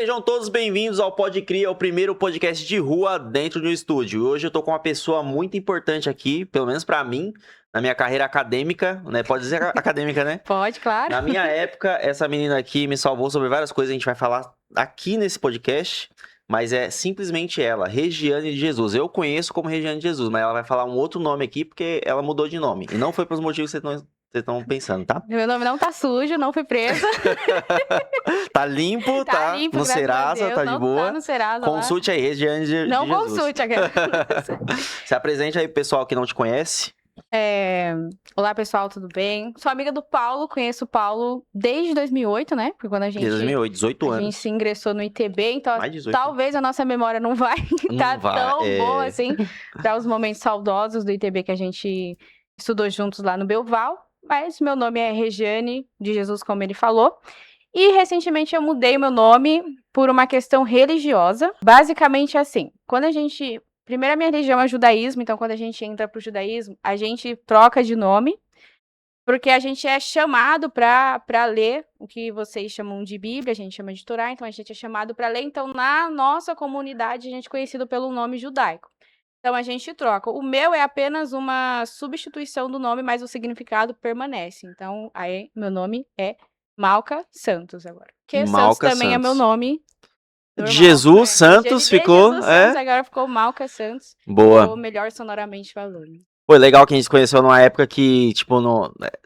Sejam todos bem-vindos ao Pode Cria, o primeiro podcast de rua dentro de um estúdio. Hoje eu tô com uma pessoa muito importante aqui, pelo menos pra mim, na minha carreira acadêmica, né? Pode dizer acadêmica, né? Pode, claro. Na minha época, essa menina aqui me salvou sobre várias coisas, a gente vai falar aqui nesse podcast, mas é simplesmente ela, Regiane de Jesus. Eu conheço como Regiane de Jesus, mas ela vai falar um outro nome aqui porque ela mudou de nome. E não foi pelos motivos que vocês estão pensando, tá? Meu nome não tá sujo, não fui presa. Tá limpo, Tá limpo, no graças a Serasa, Deus, tá de não boa. tá no Serasa lá. Consulte aí, Regiane de Não Jesus. consulte aquela. Se apresente aí pro pessoal que não te conhece. Olá, pessoal, tudo bem? Sou amiga do Paulo, conheço o Paulo desde 2008, né? Porque quando a Desde gente, 2008, 18 a gente anos. se ingressou no ITB, então Mais de 18. talvez a nossa memória não vai estar Não vai, tão boa assim para os momentos saudosos do ITB que a gente estudou juntos lá no Belval. Mas meu nome é Regiane de Jesus, como ele falou. E recentemente eu mudei meu nome por uma questão religiosa. Basicamente assim, quando a gente... Primeiro a minha religião é o judaísmo, então quando a gente entra pro judaísmo, a gente troca de nome, porque a gente é chamado para ler o que vocês chamam de Bíblia, a gente chama de Torá, então a gente é chamado para ler. Então na nossa comunidade a gente é conhecido pelo nome judaico. Então a gente troca. O meu é apenas uma substituição do nome, mas o significado permanece. Então aí meu nome é Malca Santos agora. Porque Santos Malca também é meu Santos. nome De normal, Jesus né? Santos De ficou, Jesus Santos, agora ficou Malca Santos. Boa. Ficou melhor sonoramente falando. Foi legal que a gente se conheceu numa época que, tipo,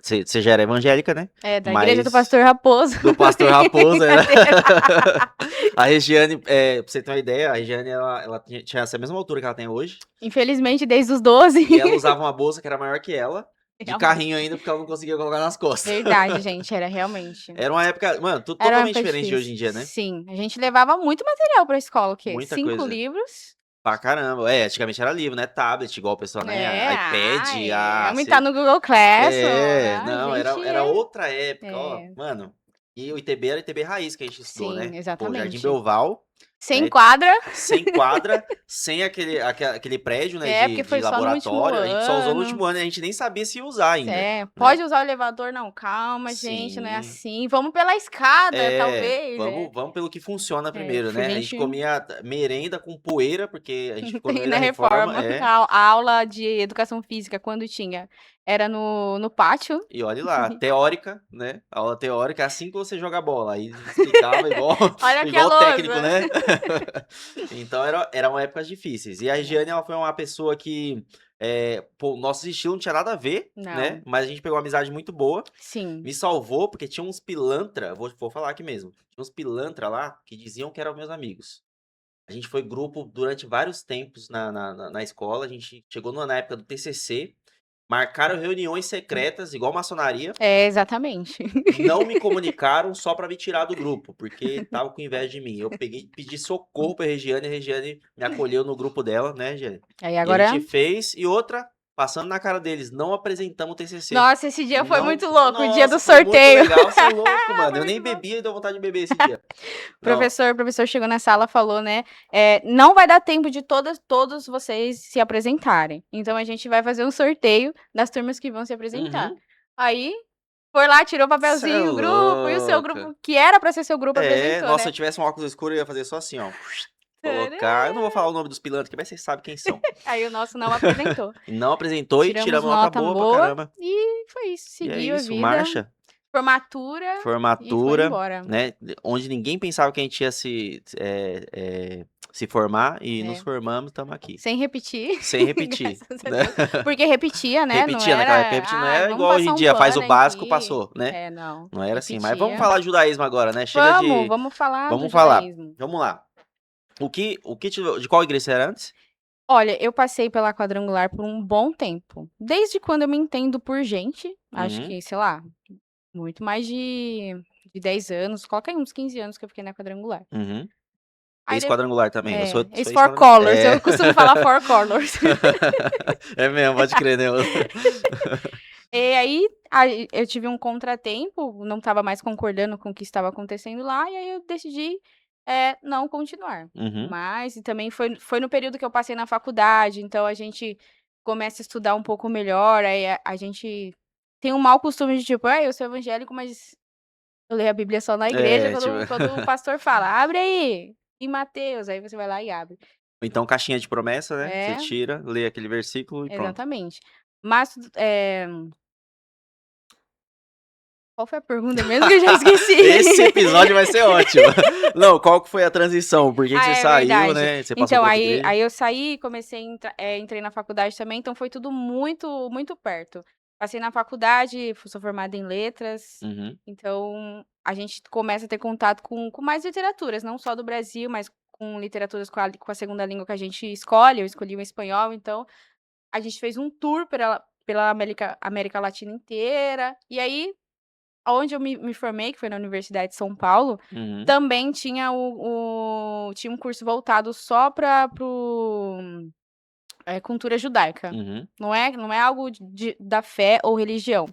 você já era evangélica, né? É, da igreja do Pastor Raposo. Do Pastor Raposo, né? Brincadeira. A Regiane, pra você ter uma ideia, a Regiane, ela tinha essa mesma altura que ela tem hoje. Infelizmente, desde os 12. E ela usava uma bolsa que era maior que ela. De Realmente. carrinho ainda, porque ela não conseguia colocar nas costas. Verdade, gente, era realmente. Era uma época, mano, Era uma totalmente época diferente de difícil. hoje em dia, né? Sim, a gente levava muito material pra escola, o quê? Muita 5 coisa. livros. Pra caramba. Antigamente era livro, né? Tablet, igual o pessoal, né? iPad. Vamos entrar no Google Classroom. Não, era outra época, ó. É. Mano, e o ITB era ITB raiz que a gente estudou, Sim, né? Pô, exatamente. Jardim Belval. Sem quadra. Sem quadra, sem aquele prédio, né, Porque de foi só no último laboratório. A gente só usou no ano. último ano, a gente nem sabia se ia usar ainda. Pode usar o elevador? Não, calma, gente, não é assim. Vamos pela escada, talvez. Vamos pelo que funciona primeiro, porque né? a A gente gente- merenda merenda com poeira, porque a gente ficou no Tem meio na da reforma. reforma. A aula de educação física, quando tinha, era no pátio. E olha lá, teórica, né? Aula teórica é assim que você joga bola. Aí explicava igual, Olha que igual lousa. técnico, né? Então eram épocas difíceis. E a Regiane, ela foi uma pessoa que, pô, nosso estilo não tinha nada a ver, né? Não. Mas a gente pegou uma amizade muito boa. Sim. Me salvou, porque tinha uns pilantra, vou falar aqui mesmo. Tinha uns pilantra lá que diziam que eram meus amigos. A gente foi grupo durante vários tempos na escola. A gente chegou na época do TCC. Marcaram reuniões secretas, igual maçonaria. Exatamente. Não me comunicaram só pra me tirar do grupo, porque tava com inveja de mim. Eu pedi socorro pra Regiane, a Regiane me acolheu no grupo dela, né, Regiane? Aí E agora... a gente fez, e outra, passando na cara deles, não apresentamos o TCC. Nossa, esse dia foi Não- muito louco, o Nossa, dia do foi sorteio. Muito legal, você é louco, mano. Eu Muito nem louco. bebia e deu vontade de beber esse dia. O professor chegou na sala e falou, né? Não vai dar tempo de todos vocês se apresentarem. Então a gente vai fazer um sorteio das turmas que vão se apresentar. Uhum. Aí foi lá, tirou o papelzinho, Cê é o grupo, e o seu louca. grupo, que era pra ser seu grupo, apresentou, Nossa, se né? eu tivesse um óculos escuro, eu ia fazer só assim, ó. Colocar. Eu não vou falar o nome dos pilantras, que mas vocês sabem quem são. Aí o nosso não apresentou. Não apresentou e tiramos nota boa pra caramba. E foi isso, E é seguiu isso, a vida. marcha. Formatura. E foi Formatura, embora. né? Onde ninguém pensava que a gente ia se formar e nos formamos, estamos aqui. Sem repetir. Sem repetir. Graças a Né? Deus. Porque repetia, né? Repetia, não naquela era, época repetia, não "Ah, é vamos igual hoje em passar um dia, faz o pano básico, aqui." passou, né? Não. Não era assim. Mas Repetia. vamos falar de judaísmo agora, né? Chega de. Vamos falar Vamos do falar. judaísmo. Vamos lá. De qual igreja você era antes? Olha, eu passei pela Quadrangular por um bom tempo. Desde quando eu me entendo por gente, acho Uhum. que, sei lá, muito mais de 10 anos. Coloca aí uns 15 anos que eu fiquei na Quadrangular. Uhum. Aí Ex-quadrangular também. Eu sou ex-four ex-quadrangular. colors. Eu costumo falar four colors. É mesmo, pode crer, né? E aí, eu tive um contratempo, não estava mais concordando com o que estava acontecendo lá, e aí eu decidi não continuar. Uhum. Mas e também foi no período que eu passei na faculdade, então a gente começa a estudar um pouco melhor, aí a gente tem um mau costume de tipo, eu sou evangélico, mas Eu leio a Bíblia só na igreja Tipo, quando o pastor fala: "Abre aí, em Mateus", aí você vai lá e abre. então caixinha de promessa, né, você É, tira, lê aquele versículo e pronto. exatamente. Mas, qual foi a pergunta mesmo que eu já esqueci? Esse episódio vai ser ótimo. Não, qual que foi a transição? Por que que Ah, você é saiu, verdade. né, você passou Então, pra outra aí igreja? aí eu saí, comecei entrei na faculdade também, então foi tudo muito muito perto. Passei na faculdade, sou formada em letras, Uhum, então a gente começa a ter contato com mais literaturas, não só do Brasil, mas com literaturas com a segunda língua que a gente escolhe, eu escolhi o espanhol, então a gente fez um tour pela América Latina inteira, e aí onde eu me formei, que foi na Universidade de São Paulo, uhum, também tinha tinha um curso voltado só para o cultura judaica. uhum. Não é algo da fé ou religião,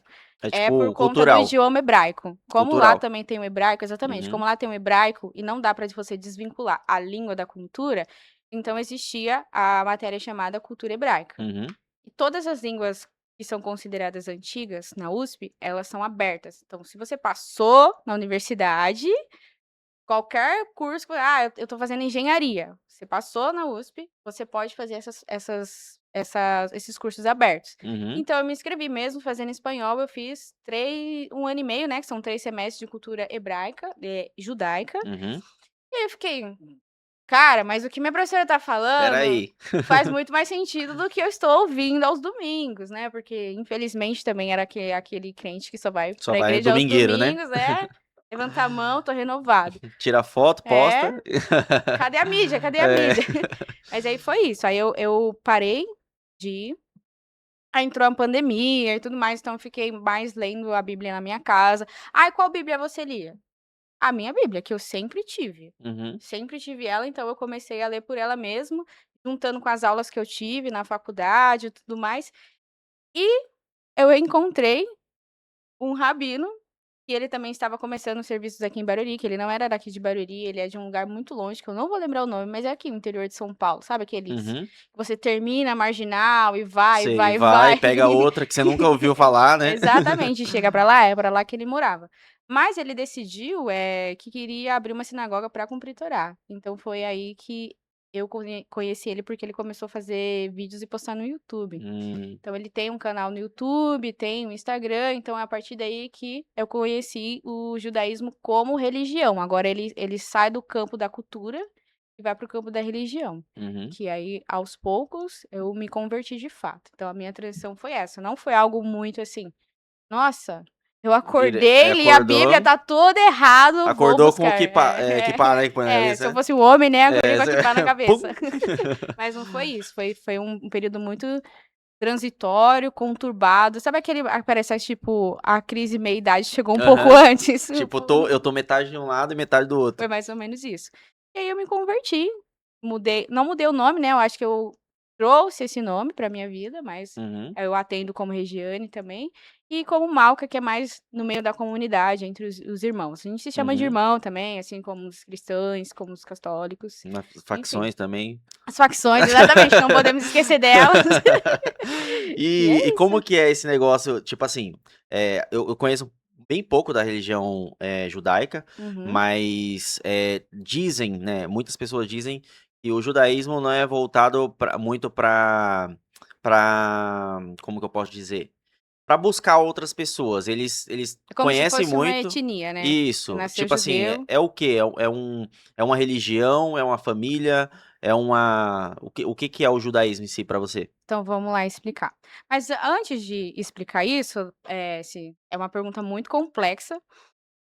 É é por tipo conta do cultural, idioma hebraico. Como lá cultural. também tem o hebraico exatamente, Uhum, como lá tem o hebraico e não dá para você desvincular a língua da cultura, então existia a matéria chamada cultura hebraica. uhum, E todas as línguas que são consideradas antigas na USP, elas são abertas. Então, se você passou na universidade, qualquer curso eu estou fazendo engenharia, você passou na USP, você pode fazer esses cursos abertos. uhum, Então eu me inscrevi mesmo fazendo espanhol, eu fiz 1 ano e meio, né, que são 3 semestres de cultura hebraica, judaica, uhum. e aí eu fiquei: "Cara, mas o que minha professora tá Espera falando aí. faz muito mais sentido do que eu estou ouvindo aos domingos", né, porque infelizmente também era aquele crente que só vai Só pra vai igreja aos domingueiro, né. domingos, levanta a mão, tô renovado. Tira foto, É, posta. cadê a mídia, cadê a É. mídia? Mas aí foi isso, aí eu parei de ir, aí entrou a pandemia e tudo mais, então eu fiquei mais lendo a Bíblia na minha casa. "Ai, qual Bíblia você lia?" A minha Bíblia, que eu sempre tive. Uhum. Sempre tive ela, então eu comecei a ler por ela mesmo, juntando com as aulas que eu tive na faculdade e tudo mais. E eu encontrei um rabino, e ele também estava começando os serviços aqui em Barueri, que ele não era daqui de Barueri, ele é de um lugar muito longe, que eu não vou lembrar o nome, mas é aqui no interior de São Paulo, sabe aqueles Uhum. que você termina a marginal e vai, Sei, vai, vai, vai. pega outra que você nunca ouviu falar, né. Exatamente, chega pra lá, é pra lá que ele morava. Mas ele decidiu, que queria abrir uma sinagoga pra cumprir Torá. Então foi aí que eu conheci ele, porque ele começou a fazer vídeos e postar no YouTube. Hum, Então ele tem um canal no YouTube, tem um Instagram, então é a partir daí que eu conheci o judaísmo como religião. Agora ele sai do campo da cultura e vai para o campo da religião. uhum. Que aí, aos poucos, eu me converti de fato. Então a minha transição foi essa, não foi algo muito assim: "Nossa, eu acordei, li a Bíblia, Acordou tá tudo errado, vou acordou com o buscar". kippah, kippah, né, que põe na Se eu cabeça, fosse um homem, né, né. acordei com a Você kippá na pum. cabeça. Mas não foi isso, foi um período muito transitório, conturbado. Sabe aquele parece tipo, a crise meia-idade chegou um pouco Aham. antes? Tipo, eu tô metade de um lado e metade do Foi outro. mais ou menos isso. E aí eu me converti, não mudei o nome, né, eu acho que eu trouxe esse nome pra minha vida, mas Uhum, eu atendo como Regiane também, e como Malca, que é mais no meio da comunidade, entre os irmãos. A gente se chama de uhum. irmão também, assim como os cristãos, como os católicos, Nas enfim. facções também. As facções, exatamente, não podemos esquecer delas. E E é isso. como que é esse negócio, tipo assim, eu conheço bem pouco da religião, judaica, Uhum. mas, dizem, né, muitas pessoas dizem que o judaísmo não é voltado muito pra como que eu posso dizer? Pra buscar outras pessoas, eles É como se conhecem fosse uma muito etnia, né. Você isso, nasceu tipo assim, judeu, é o quê? É uma religião, é uma família, é uma o que que é o judaísmo em si pra você? então vamos lá explicar. Mas antes de explicar isso, assim, é uma pergunta muito complexa,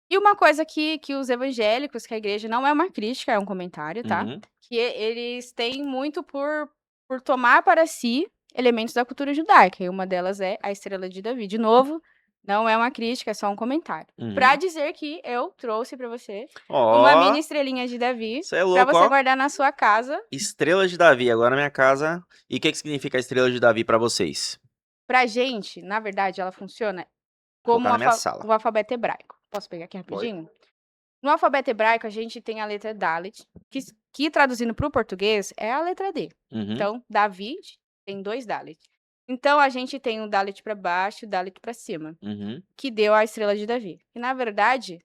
e uma coisa que os evangélicos, que a igreja não é uma crítica, é um comentário, tá, Uhum, que eles têm muito por tomar para si elementos da cultura judaica, e uma delas é a estrela de Davi. De novo, não é uma crítica, é só um comentário. Pra uhum. dizer que eu trouxe pra você uma Ó, mini estrelinha de Davi, você é pra louco, você ó. guardar na sua casa. Estrela de Davi, agora na minha casa. E o que que significa a estrela de Davi pra vocês? Pra gente, na verdade, ela funciona Vou como colocar na minha sala. o alfabeto hebraico. Posso pegar aqui Pode. rapidinho? No alfabeto hebraico, a gente tem a letra Dalet, que traduzindo para o português é a letra D. Uhum, Então, David tem 2 Dalet. Então, a gente tem o Dalet para baixo e o Dalet para cima, uhum, que deu a estrela de Davi. E, na verdade,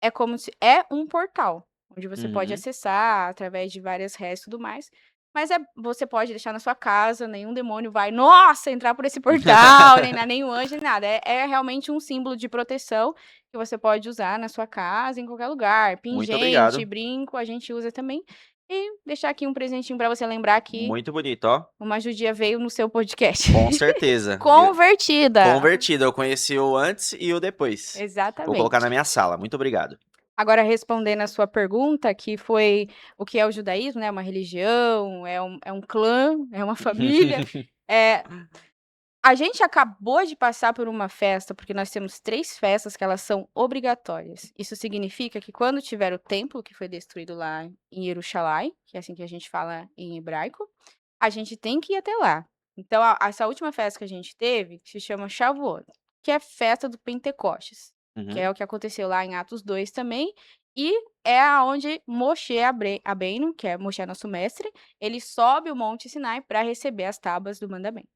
é como se é um portal, onde você pode Uhum. acessar através de várias redes e tudo mais, mas você pode deixar na sua casa, nenhum demônio vai, nossa, entrar por esse portal, nem nenhum anjo, nem nada. É realmente um símbolo de proteção que você pode usar na sua casa, em qualquer lugar. Muito Pingente, obrigado. brinco, a gente usa também. E deixar aqui um presentinho para você lembrar que Muito bonito, ó. uma judia veio no seu podcast. Com certeza. Convertida. Convertido, eu conheci o antes e o depois. Vou colocar na Exatamente. minha sala. Muito obrigado. Agora, respondendo a sua pergunta, que foi o que é o judaísmo, né? Uma religião, é um clã, é uma família. É, a gente acabou de passar por uma festa, porque nós temos 3 festas que elas são obrigatórias. Isso significa que quando tiver o templo, que foi destruído lá em Jerusalém, que é assim que a gente fala em hebraico, a gente tem que ir até lá. Então, essa última festa que a gente teve se chama Shavuot, que é a festa do Pentecostes, que Uhum. é o que aconteceu lá em Atos 2 também, e é aonde Moshe Rabbeinu, que é Moshe nosso mestre, ele sobe o Monte Sinai para receber as tábuas do mandamento.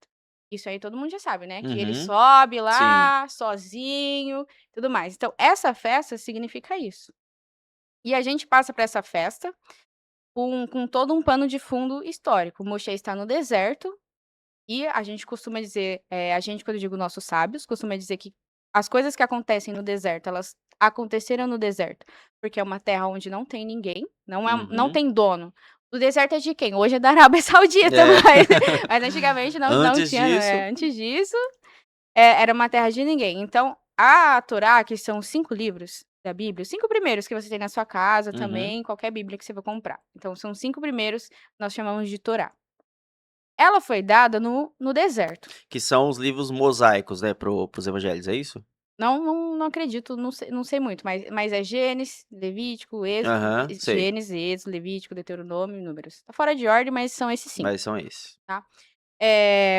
Isso aí todo mundo já sabe, né, que ele Uhum. sobe Sim. lá sozinho, tudo mais. Então, essa festa significa isso. E a gente passa para essa festa com todo um pano de fundo histórico. Moshe está no deserto e a gente costuma dizer, a gente, quando eu digo nossos sábios, costuma dizer que as coisas que acontecem no deserto, elas aconteceram no deserto, porque é uma terra onde não tem ninguém, não Uhum. tem dono. O deserto é de quem? Hoje é da Arábia Saudita, É. mas antigamente não Antes tinha, disso. antes disso, era uma terra de ninguém. Então, a Torá, que são 5 livros da Bíblia, os 5 primeiros que você tem na sua casa Uhum. também, qualquer Bíblia que você for comprar. Então, são 5 primeiros, nós chamamos de Torá. Ela foi dada no deserto. Que são os livros mosaicos, né, pros evangelhos, é isso? Não acredito, não sei muito, mas é Gênesis, Levítico, Êxodo, Aham, sei. Gênesis, Êxodo, Levítico, Deuteronômio e Números. Tá fora de ordem, mas são esses 5, Mas são esses. tá.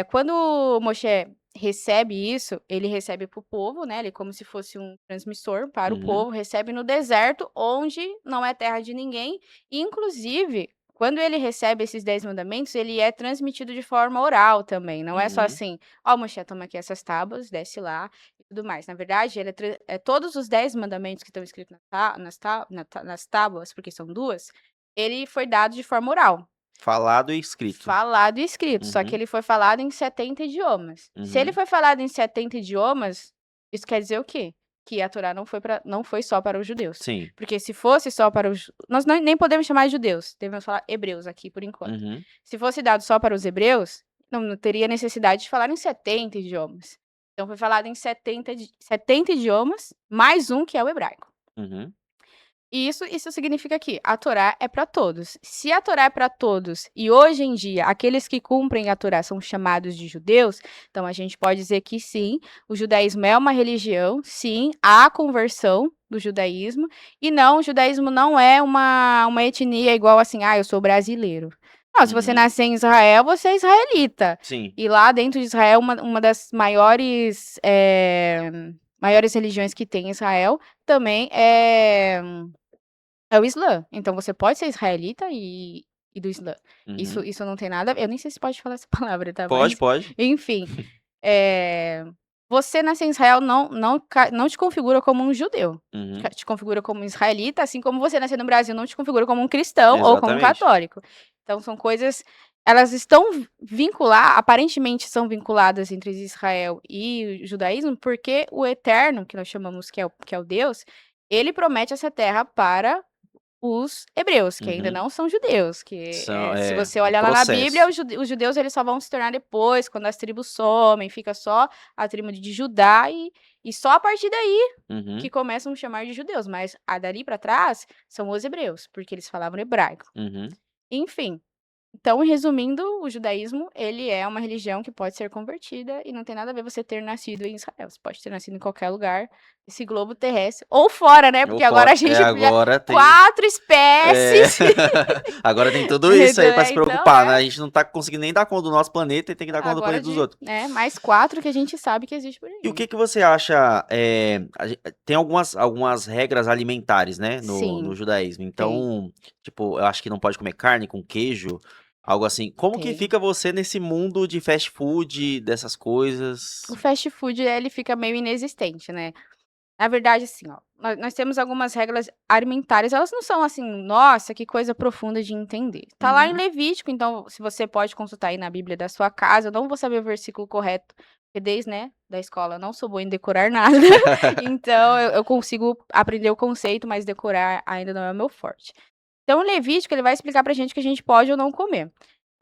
Quando Moshe recebe isso, ele recebe para o povo, né, ele é como se fosse um transmissor para o Uhum. povo, recebe no deserto, onde não é terra de ninguém, e inclusive, quando ele recebe esses 10 mandamentos, ele é transmitido de forma oral também, não é só Uhum. assim: "Ó, Moshe, toma aqui essas tábuas, desce lá", e tudo mais. Na verdade, ele todos os 10 mandamentos que estão escritos nas tábuas, porque são 2, ele foi dado de forma oral. Falado e escrito. Falado e escrito, só que Uhum. ele foi falado em 70 idiomas. Se ele Uhum. foi falado em 70 idiomas, isso quer dizer o quê? Que a Torá não foi só para os judeus. Sim. Porque se fosse só para os nós nem podemos chamar de judeus, devemos falar hebreus aqui por enquanto. Uhum. Se fosse dado só para os hebreus, não teria necessidade de falar em 70 idiomas. Então foi falado em 70 idiomas, mais um que é o hebraico. Uhum. E isso significa que a Torá é para todos. Se a Torá é para todos e hoje em dia aqueles que cumprem a Torá são chamados de judeus, então a gente pode dizer que sim, o judaísmo é uma religião, sim, há conversão do judaísmo, e não, o judaísmo não é uma etnia igual assim, eu sou brasileiro. Não, se você Uhum. nascer em Israel, você é israelita. Sim. E lá dentro de Israel, uma das maiores religiões que tem em Israel também é o Islã. Então você pode ser israelita e do Islã. Isso Uhum. isso não tem nada eu nem sei se pode falar essa palavra, tá, Pode, mas pode. enfim, eh, você nascer em Israel não te configura como um judeu, Uhum. te configura como um israelita, assim como você nascer no Brasil não te configura como um cristão ou como um Exatamente. católico. Então são coisas elas estão aparentemente são vinculadas entre Israel e o judaísmo, porque o Eterno, que nós chamamos que é o Deus, ele promete essa terra para os hebreus, que ainda Uhum. não são judeus, que, São se você um olhar lá na Bíblia, processo. os judeus eles só vão se tornar depois, quando as tribos somem, fica só a tribo de Judá e só a partir daí que Uhum. começam a chamar de judeus, mas a dali para trás são os hebreus, porque eles falavam hebraico. Uhum. Enfim, então, resumindo, o judaísmo, ele é uma religião que pode ser convertida e não tem nada a ver você ter nascido em Israel. Você pode ter nascido em qualquer lugar desse globo terrestre ou fora, né? Ou Porque agora fora. a gente já Agora tem. 4 É. espécies. Agora tem tudo isso Então, aí pra se então, preocupar, né? A gente não tá conseguindo nem dar conta do nosso planeta e tem que dar conta do agora planeta dos outros. mais 4 que a gente sabe que existe por E o aí. que que você acha, tem algumas regras alimentares, né, no Sim, judaísmo, tem, então, tipo, eu acho que não pode comer carne com queijo, algo assim. Como que tem. fica você nesse mundo de fast food, dessas O coisas? fast food, ele fica meio inexistente, né? Na verdade, assim, ó, nós temos algumas regras alimentares, elas não são assim, nossa, que coisa profunda de entender. Tá lá em Uhum. Levítico, então, se você pode consultar aí na Bíblia da sua casa, eu não vou saber o versículo correto, porque desde, né, da escola eu não sou boa em decorar nada, então eu consigo aprender o conceito, mas decorar ainda não é o meu forte. Então, o Levítico, ele vai explicar pra gente o que a gente pode ou não comer.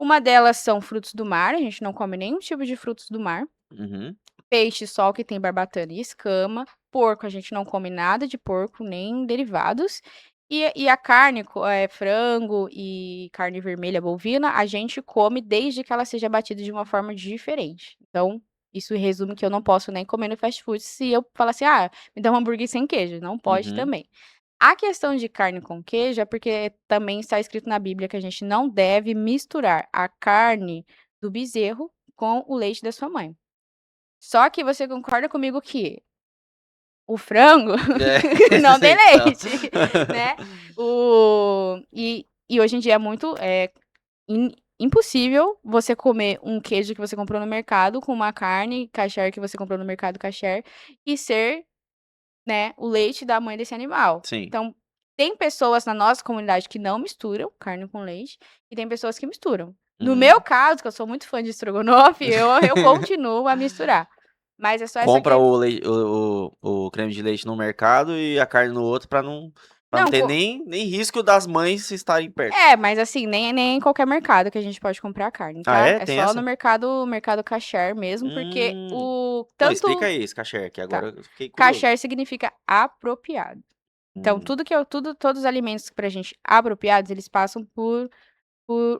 Uma delas são frutos do mar, a gente não come nenhum tipo de frutos do mar. Uhum. Peixe só o que tem barbatana e escama. Porco, a gente não come nada de porco, nem derivados. E a carne, frango e carne vermelha bovina, a gente come desde que ela seja batida de uma forma diferente. Então, isso resume que eu não posso nem comer no fast food se eu falar assim, ah, me dá um hambúrguer sem queijo. Não pode Uhum. também. A questão de carne com queijo é porque também está escrito na Bíblia que a gente não deve misturar a carne do bezerro com o leite da sua mãe. Só que você concorda comigo que o frango É, não tem então. leite, né. E hoje em dia é muito, impossível você comer um queijo que você comprou no mercado com uma carne kasher que você comprou no mercado kasher e ser, né, o leite da mãe desse animal. Sim. Então, tem pessoas na nossa comunidade que não misturam carne com leite e tem pessoas que misturam. No meu Uhum. caso, que eu sou muito fã de estrogonofe, eu continuo a misturar. Mas é só essa Compra que o creme de leite no mercado e a carne no outro pra não não, ter nem risco das mães estarem perto. mas assim, nem em qualquer mercado que a gente pode comprar carne, Ah, tá? é? É Tem só no essa? mercado kasher mesmo, porque Hum. o Não, explica tanto aí esse kasher, que tá, agora eu fiquei curioso. kasher significa apropriado. Então, Hum. todos os alimentos pra gente apropriados, eles passam por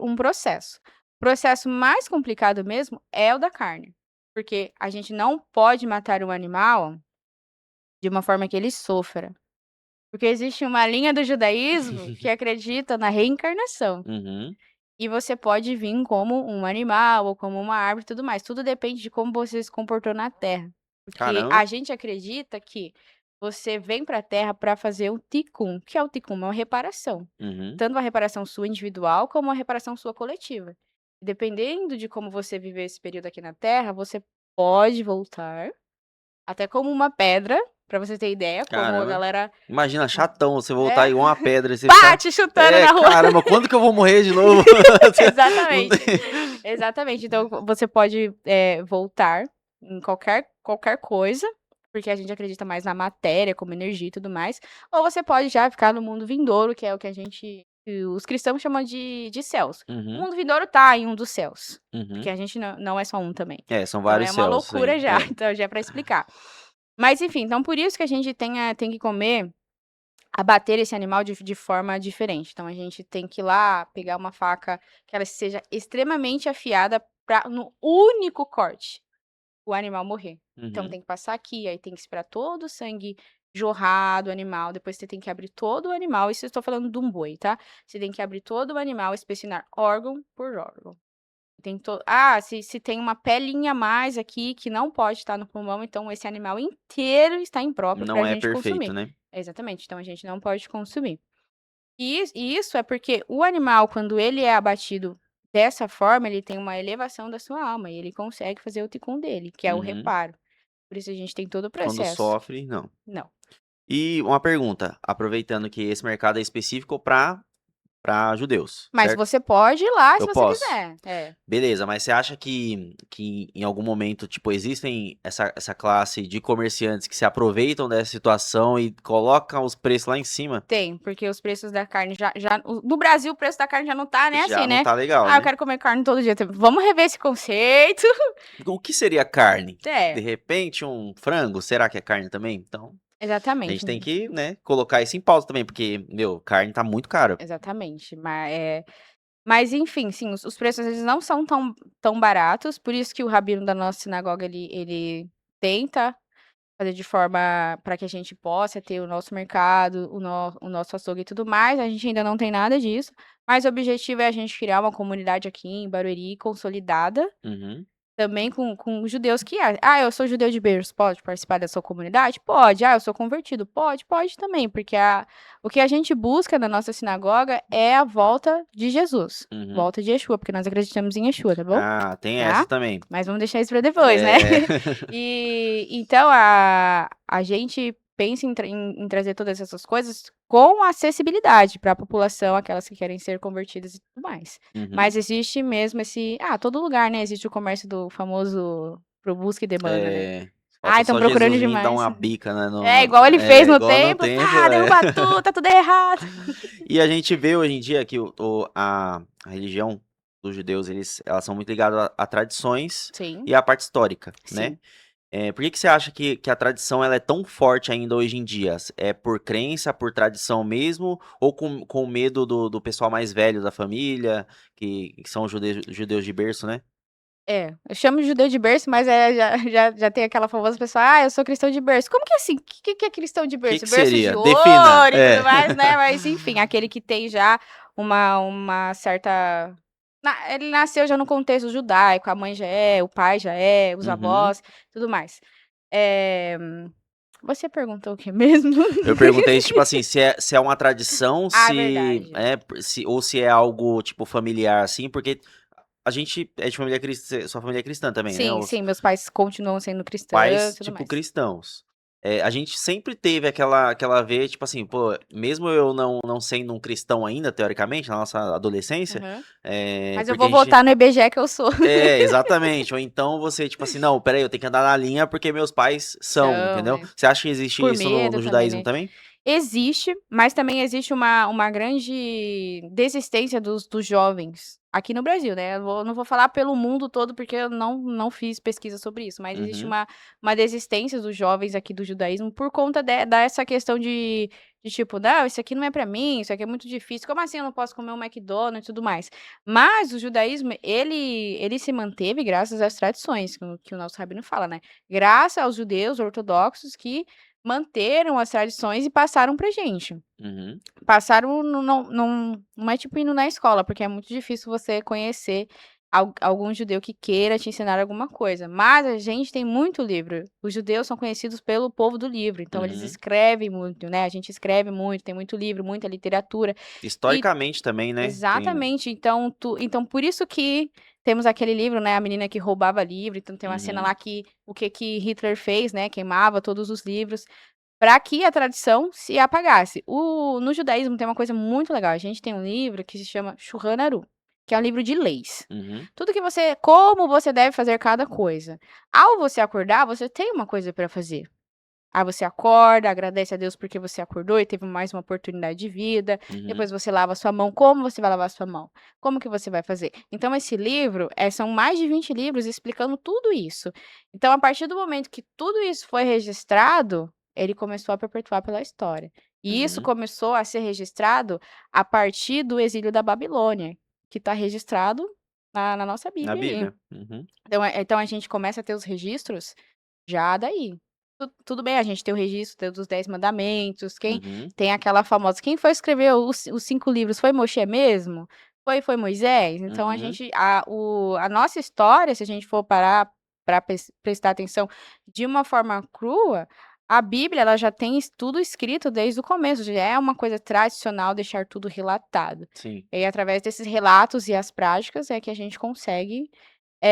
um processo. O processo mais complicado mesmo é o da carne, porque a gente não pode matar um animal de uma forma que ele sofra, porque existe uma linha do judaísmo que acredita na reencarnação. Uhum. E você pode vir como um animal ou como uma árvore e tudo mais, tudo depende de como você se comportou na terra. Porque Caramba. a gente acredita que você vem para a terra para fazer o tikkun. O que é o tikkun? É uma reparação. Uhum. Tanto uma reparação sua individual, como uma reparação sua coletiva. Dependendo de como você viveu esse período aqui na terra, você pode voltar, até como uma pedra, para você ter ideia, como a Caramba. galera Imagina, chatão, você voltar é, igual uma pedra e você pá, ficar. te chutando É, na rua. caramba, quando que eu vou morrer de novo? Não Exatamente. tem. Exatamente. Então, você pode, voltar em qualquer coisa, porque a gente acredita mais na matéria, como energia e tudo mais, ou você pode já ficar no mundo vindouro, que é o que os cristãos chamam de céus. O Uhum. mundo vindouro tá em um dos céus, porque Uhum. a gente não é só um também. É, são Então vários é uma céus loucura aí. já, É. então já é pra explicar. Mas enfim, então por isso que a gente tem que comer abater esse animal de forma diferente. Então a gente tem que ir lá, pegar uma faca que ela seja extremamente afiada para no único corte, o animal morrer. Então Uhum. tem que passar aqui, aí tem que esperar todo o sangue jorrar do animal, depois você tem que abrir todo o animal, isso eu estou falando de um boi, tá. Você tem que abrir todo o animal, inspecionar órgão por órgão. Se tem uma pelinha a mais aqui que não pode estar no pulmão, então esse animal inteiro está impróprio para Não a é gente perfeito, consumir. né? Exatamente, então a gente não pode consumir. E isso é porque o animal, quando ele é abatido dessa forma, ele tem uma elevação da sua alma e ele consegue fazer o tikkun dele, que é o Uhum. reparo. Por isso a gente tem todo o Quando processo. sofre, não. Não. E uma pergunta, aproveitando que esse mercado é específico para judeus, Mas certo? você pode ir lá se Eu você posso. quiser. É. Beleza, mas você acha que em algum momento, tipo, existem essa classe de comerciantes que se aproveitam dessa situação e colocam os preços lá em cima? Tem, porque os preços da carne no Brasil o preço da carne já não tá, né, assim, Já não né. tá legal, "Ah, eu né? quero comer carne todo dia", vamos rever esse conceito. O que seria carne? De É, repente, um frango, será que é carne também? Então, a exatamente, gente tem que, né, colocar isso em pauta também, porque, meu, carne tá muito cara. exatamente. Mas enfim, sim, os preços eles não são tão baratos, por isso que o rabino da nossa sinagoga ele tenta fazer de forma para que a gente possa ter o nosso mercado, o nosso açougue e tudo mais, a gente ainda não tem nada disso, mas o objetivo é a gente criar uma comunidade aqui em Barueri consolidada, Uhum. também com os judeus que "Ah, eu sou judeu de berço, pode participar da sua comunidade? Pode. Ah, eu sou convertido? Pode também", porque o que a gente busca na nossa sinagoga é a volta de Jesus, Uhum. volta de Yeshua, porque nós acreditamos em Yeshua, tá bom? Ah, tem essa Tá? também. Mas vamos deixar isso para depois, né. É. E então a gente pensa em trazer todas essas coisas com acessibilidade para a população, aquelas que querem ser convertidas e tudo mais. Uhum. Mas existe mesmo todo lugar, né, existe o comércio do famoso pro busca e demanda, né. É, falta Estão só procurando Jesus vir dar demais. uma bica, né, É, igual ele fez no igual no templo, templo, pá, derruba tudo, tá tudo errado. E a gente vê hoje em dia que a religião dos judeus, elas são muito ligadas a tradições Sim, e à parte histórica, né? sim. Por que que você acha que a tradição ela é tão forte ainda hoje em dia? É por crença, por tradição mesmo, ou com medo do pessoal mais velho da família, que são judeus de berço, né? É, eu chamo de judeu de berço, mas já tem aquela famosa pessoa: "Ah, eu sou cristão de berço". Como que é assim? Que é cristão de O que berço? que Berço de seria? Defina. ouro e tudo mais, né, mas enfim, aquele que tem já uma certa ele nasceu já no contexto judaico, a mãe já é, o pai já é, os Uhum. avós, tudo mais. Eh, Você perguntou o que mesmo? Eu perguntei, tipo assim, se é uma tradição, Ah, é verdade. ou se é algo, tipo, familiar, assim, porque a gente é de família cristã, sua família é cristã também, né? Sim, Os sim, meus pais continuam sendo cristãos pais, e tudo tipo, mais. cristãos. A gente sempre teve aquela veia, tipo assim, pô, mesmo eu não sendo um cristão ainda, teoricamente, na nossa adolescência, Aham. Mas eu porque a vou gente. votar no IBGE que eu sou. Exatamente. Ou então você, tipo assim, não, peraí, eu tenho que andar na linha porque meus pais são, São, entendeu? é. Você acha que existe Por isso no, medo no também, judaísmo né. também? Existe, mas também existe uma grande desistência dos jovens, aqui no Brasil, né, eu não vou falar pelo mundo todo, porque eu não fiz pesquisa sobre isso, mas existe Uhum, uma desistência dos jovens aqui do judaísmo por conta dessa questão de tipo: "Não, isso aqui não é pra mim, isso aqui é muito difícil, como assim eu não posso comer um McDonald's e tudo mais?". Mas o judaísmo, ele se manteve graças às tradições, que o nosso rabino fala, né, graças aos judeus ortodoxos que manteram as tradições e passaram pra gente. uhum, Passaram não é tipo indo na escola, porque é muito difícil você conhecer algum judeu que queira te ensinar alguma coisa, mas a gente tem muito livro. Os judeus são conhecidos pelo povo do livro, então eles uhum. escrevem muito, né, a gente escreve muito, tem muito livro, muita literatura. E Historicamente também, né? Tem. exatamente, então por isso que temos aquele livro, né, A Menina que Roubava Livro, então tem uma cena Uhum, lá que o que que Hitler fez, né, queimava todos os livros. Para que a tradição se apagasse. No judaísmo tem uma coisa muito legal, a gente tem um livro que se chama Shulchan Aruch, que é um livro de leis. uhum, Tudo que você como você deve fazer cada coisa. Ao você acordar, você tem uma coisa para fazer. Aí você acorda, agradece a Deus porque você acordou e teve mais uma oportunidade de vida. uhum, Depois você lava a sua mão. Como você vai lavar a sua mão? Como que você vai fazer? Então esse livro, são mais de 20 livros explicando tudo isso. Então a partir do momento que tudo isso foi registrado, ele começou a perpetuar pela história. E isso uhum. começou a ser registrado a partir do exílio da Babilônia, que está registrado na nossa Na Bíblia aí. Bíblia. Uhum, Então a gente começa a ter os registros já daí. Tudo bem, a gente tem o registro dos 10 mandamentos, uhum, tem aquela famosa quem foi escrever os 5 livros, foi Moshe mesmo? Foi Moisés? Então uhum. a nossa história, se a gente for parar para prestar atenção de uma forma crua, a Bíblia ela já tem tudo escrito desde o começo, já é uma coisa tradicional deixar tudo relatado. Sim. E aí através desses relatos e as práticas é que a gente consegue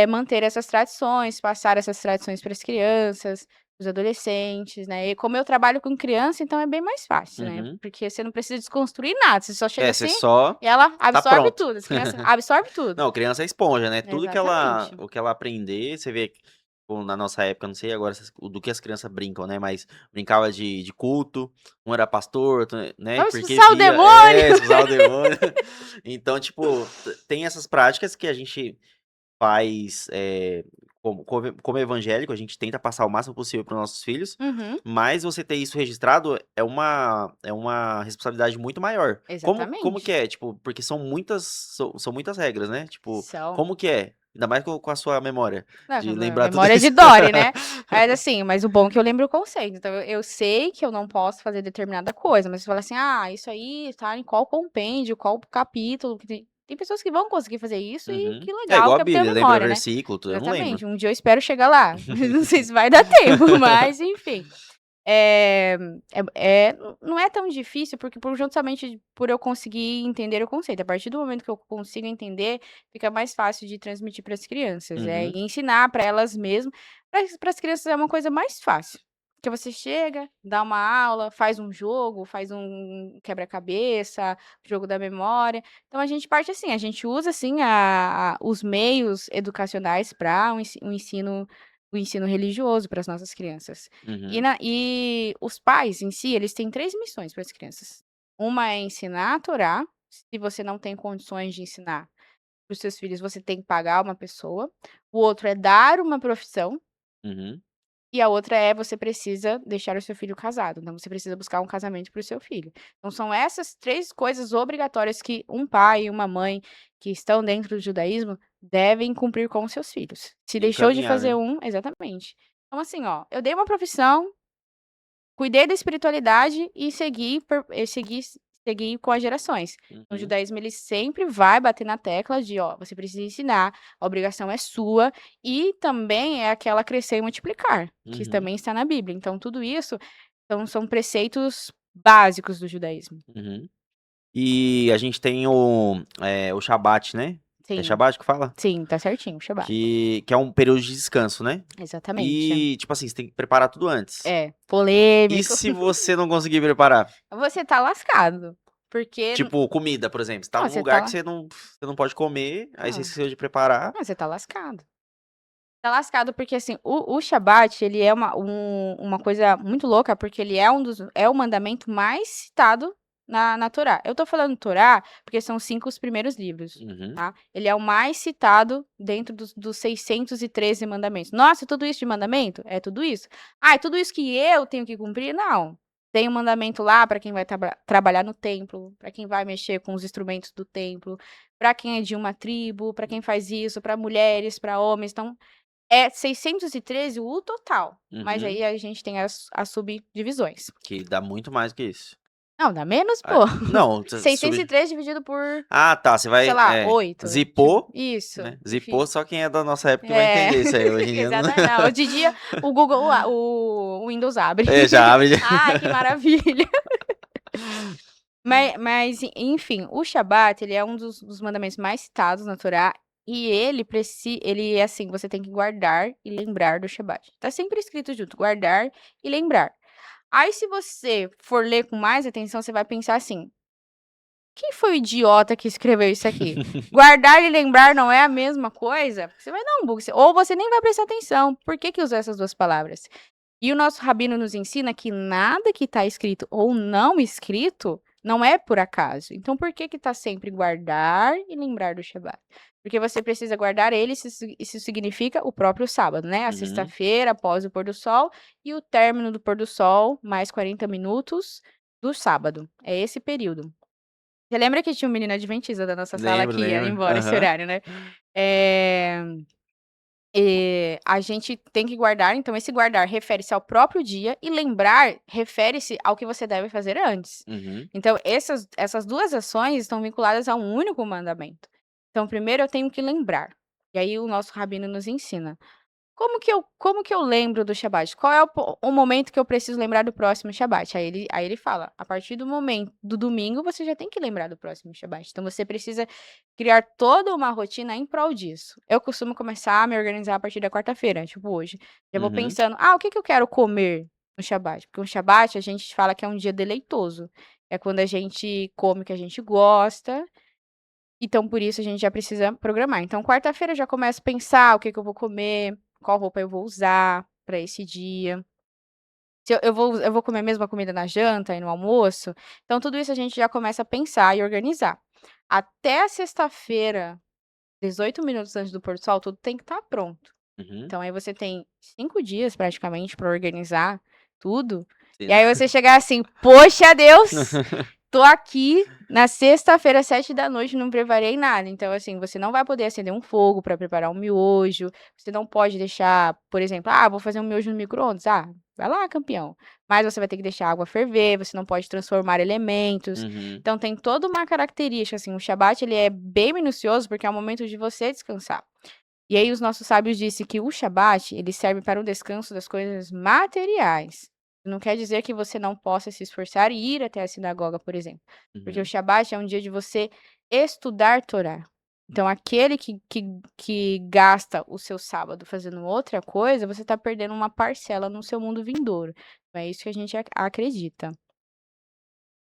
manter essas tradições, passar essas tradições para as crianças, os adolescentes, né. E como eu trabalho com criança, então é bem mais fácil, né, Uhum. porque você não precisa desconstruir nada, você só chega Você assim só e ela tá absorve pronto. tudo, as crianças absorve tudo. Não, criança é esponja, né? Tudo que ela, Exatamente. o que ela aprender, você vê, tipo, na nossa época, não sei agora do que as crianças brincam, né? Mas brincava de culto, um era pastor, outro, né? "Vamos Porque expulsar o via, demônio!" expulsava o demônio. Então, tipo, tem essas práticas que a gente faz, como evangélico, a gente tenta passar o máximo possível para os nossos filhos, Uhum, mas você ter isso registrado é uma responsabilidade muito maior. Como que exatamente. é? Tipo, porque são muitas regras, né? Tipo, São. como que é? Ainda mais com a sua memória, Não, de a lembrar tudo memória de isso. Dory, né. Mas assim, mas o bom é que eu lembro o conceito, então eu sei que eu não posso fazer determinada coisa, mas você fala assim: "Ah, isso aí tá em qual compêndio, qual capítulo", que tem pessoas que vão conseguir fazer isso e Uhum. que É legal igual a que é ter a Bíblia, lembra memória, né. versículo, tudo, eu não lembro. Exatamente, um dia eu espero chegar lá, mas não sei se vai dar tempo, mas enfim. Eh, não é tão difícil, porque justamente por eu conseguir entender o conceito, a partir do momento que eu consigo entender, fica mais fácil de transmitir para as crianças, Uhum. e ensinar para elas mesmo, para as crianças é uma coisa mais fácil. que você chega, dá uma aula, faz um jogo, faz um quebra-cabeça, jogo da memória. Então a gente parte assim, a gente usa assim os meios educacionais para o ensino religioso para as nossas crianças. Uhum. E os pais em si, eles têm 3 missões para as crianças. Uma é ensinar a Torá, se você não tem condições de ensinar para os seus filhos, você tem que pagar uma pessoa. O outro é dar uma profissão. Uhum. E a outra é você precisa deixar o seu filho casado, então você precisa buscar um casamento para o seu filho. Então são essas 3 coisas obrigatórias que um pai e uma mãe que estão dentro do judaísmo devem cumprir com os seus filhos. Se E deixou de encaminhar, fazer né. exatamente. Então assim, ó, eu dei uma profissão, cuidei da espiritualidade e segui com as gerações. O Uhum. judaísmo, ele sempre vai bater na tecla de, ó, você precisa ensinar, a obrigação é sua, e também é aquela crescer e multiplicar, que Uhum. também está na Bíblia. Então tudo isso, então, são preceitos básicos do judaísmo. Uhum. E a gente tem o Shabat, né. É Sim, Shabat que fala? sim, tá certinho, o Shabbat. Que é um período de descanso, né. Exatamente. E, tipo assim, você tem que preparar tudo antes. É, E polêmico. se você não conseguir preparar? Você tá lascado, porque Tipo, comida, por exemplo, você tá não, num lugar que você não pode comer, aí você não, esqueceu de preparar. não, você tá lascado. Tá lascado, porque assim, o Shabbat, ele é uma coisa muito louca, porque ele é o mandamento mais citado na Torá. Eu tô falando Torá, porque são 5 os primeiros livros, Uhum. tá? Ele é o mais citado dentro dos 613 mandamentos. Nossa, tudo isso de mandamento? É tudo isso. Ah, é tudo isso que eu tenho que cumprir? Não. Tem um mandamento lá para quem vai trabalhar no templo, para quem vai mexer com os instrumentos do templo, para quem é de uma tribo, para quem faz isso, para mulheres, para homens. Então, é 613 o total, mas Uhum. aí a gente tem as subdivisões. Que dá muito mais que isso. Não, dá menos, Ah, pô. não, Seiscentos e treze dividido por, tá, você sei vai lá, 8. Tipo, zipou, isso, né, zipou, enfim. só quem é da nossa época vai É, entender isso aí, hoje em dia não. exatamente. Não, hoje em dia o Google, o Windows abre. Já abre. Ai, que maravilha. Mas, enfim, o Shabat, ele é um dos mandamentos mais citados na Torá. E ele é assim, você tem que guardar e lembrar do Shabat. Tá sempre escrito junto, guardar e lembrar. Aí, se você for ler com mais atenção, você vai pensar assim: quem foi o idiota que escreveu isso aqui? Guardar e lembrar não é a mesma coisa? Você vai dar um bug, ou você nem vai prestar atenção. Por que que usou essas duas palavras? E o nosso rabino nos ensina que nada que está escrito ou não escrito não é por acaso. Então, por que que está sempre guardar e lembrar do Shabat? Porque você precisa guardar ele, isso significa o próprio sábado, né? A Uhum. sexta-feira após o pôr do sol e o término do pôr do sol, mais 40 minutos do sábado. É esse período. Você lembra que tinha um menino adventista da nossa sala Lembro, que ia lembro. embora esse Aham. horário, né? É, a gente tem que guardar, então esse guardar refere-se ao próprio dia e lembrar refere-se ao que você deve fazer antes. Uhum. Então, essas duas ações estão vinculadas a um único mandamento. Então, primeiro eu tenho que lembrar. E aí o nosso rabino nos ensina. Como que eu lembro do Shabat? Qual é o momento que eu preciso lembrar do próximo Shabat? Aí ele fala, a partir do momento do domingo, você já tem que lembrar do próximo Shabat. Então, você precisa criar toda uma rotina em prol disso. Eu costumo começar a me organizar a partir da quarta-feira, tipo hoje. Já vou Uhum. pensando, o que que eu quero comer no Shabat? Porque o Shabat, a gente fala que é um dia deleitoso. É quando a gente come o que a gente gosta. Então, por isso, a gente já precisa programar. Então, quarta-feira eu já começo a pensar o que que eu vou comer, qual roupa eu vou usar para esse dia. Se eu vou comer a mesma comida na janta e no almoço. Então, tudo isso a gente já começa a pensar e organizar. Até a sexta-feira, 18 minutos antes do pôr do sol, tudo tem que estar pronto. Uhum. Então, aí você tem 5 dias praticamente para organizar tudo. E Sim. aí você chegar assim, poxa Deus, tô aqui na sexta-feira, 7 da noite, não preparei nada. Então, assim, você não vai poder acender um fogo para preparar um miojo. Você não pode deixar, por exemplo, vou fazer um miojo no micro-ondas. Vai lá, campeão. Mas você vai ter que deixar a água ferver, você não pode transformar elementos. Uhum. Então, tem toda uma característica, assim, o Shabat, ele é bem minucioso porque é o momento de você descansar. E aí, os nossos sábios dizem que o Shabat, ele serve para o descanso das coisas materiais. Não quer dizer que você não possa se esforçar e ir até a sinagoga, por exemplo. Porque o Uhum. Shabat é um dia de você estudar Torá. Então, aquele que gasta o seu sábado fazendo outra coisa, você tá perdendo uma parcela no seu mundo vindouro. É isso que a gente acredita.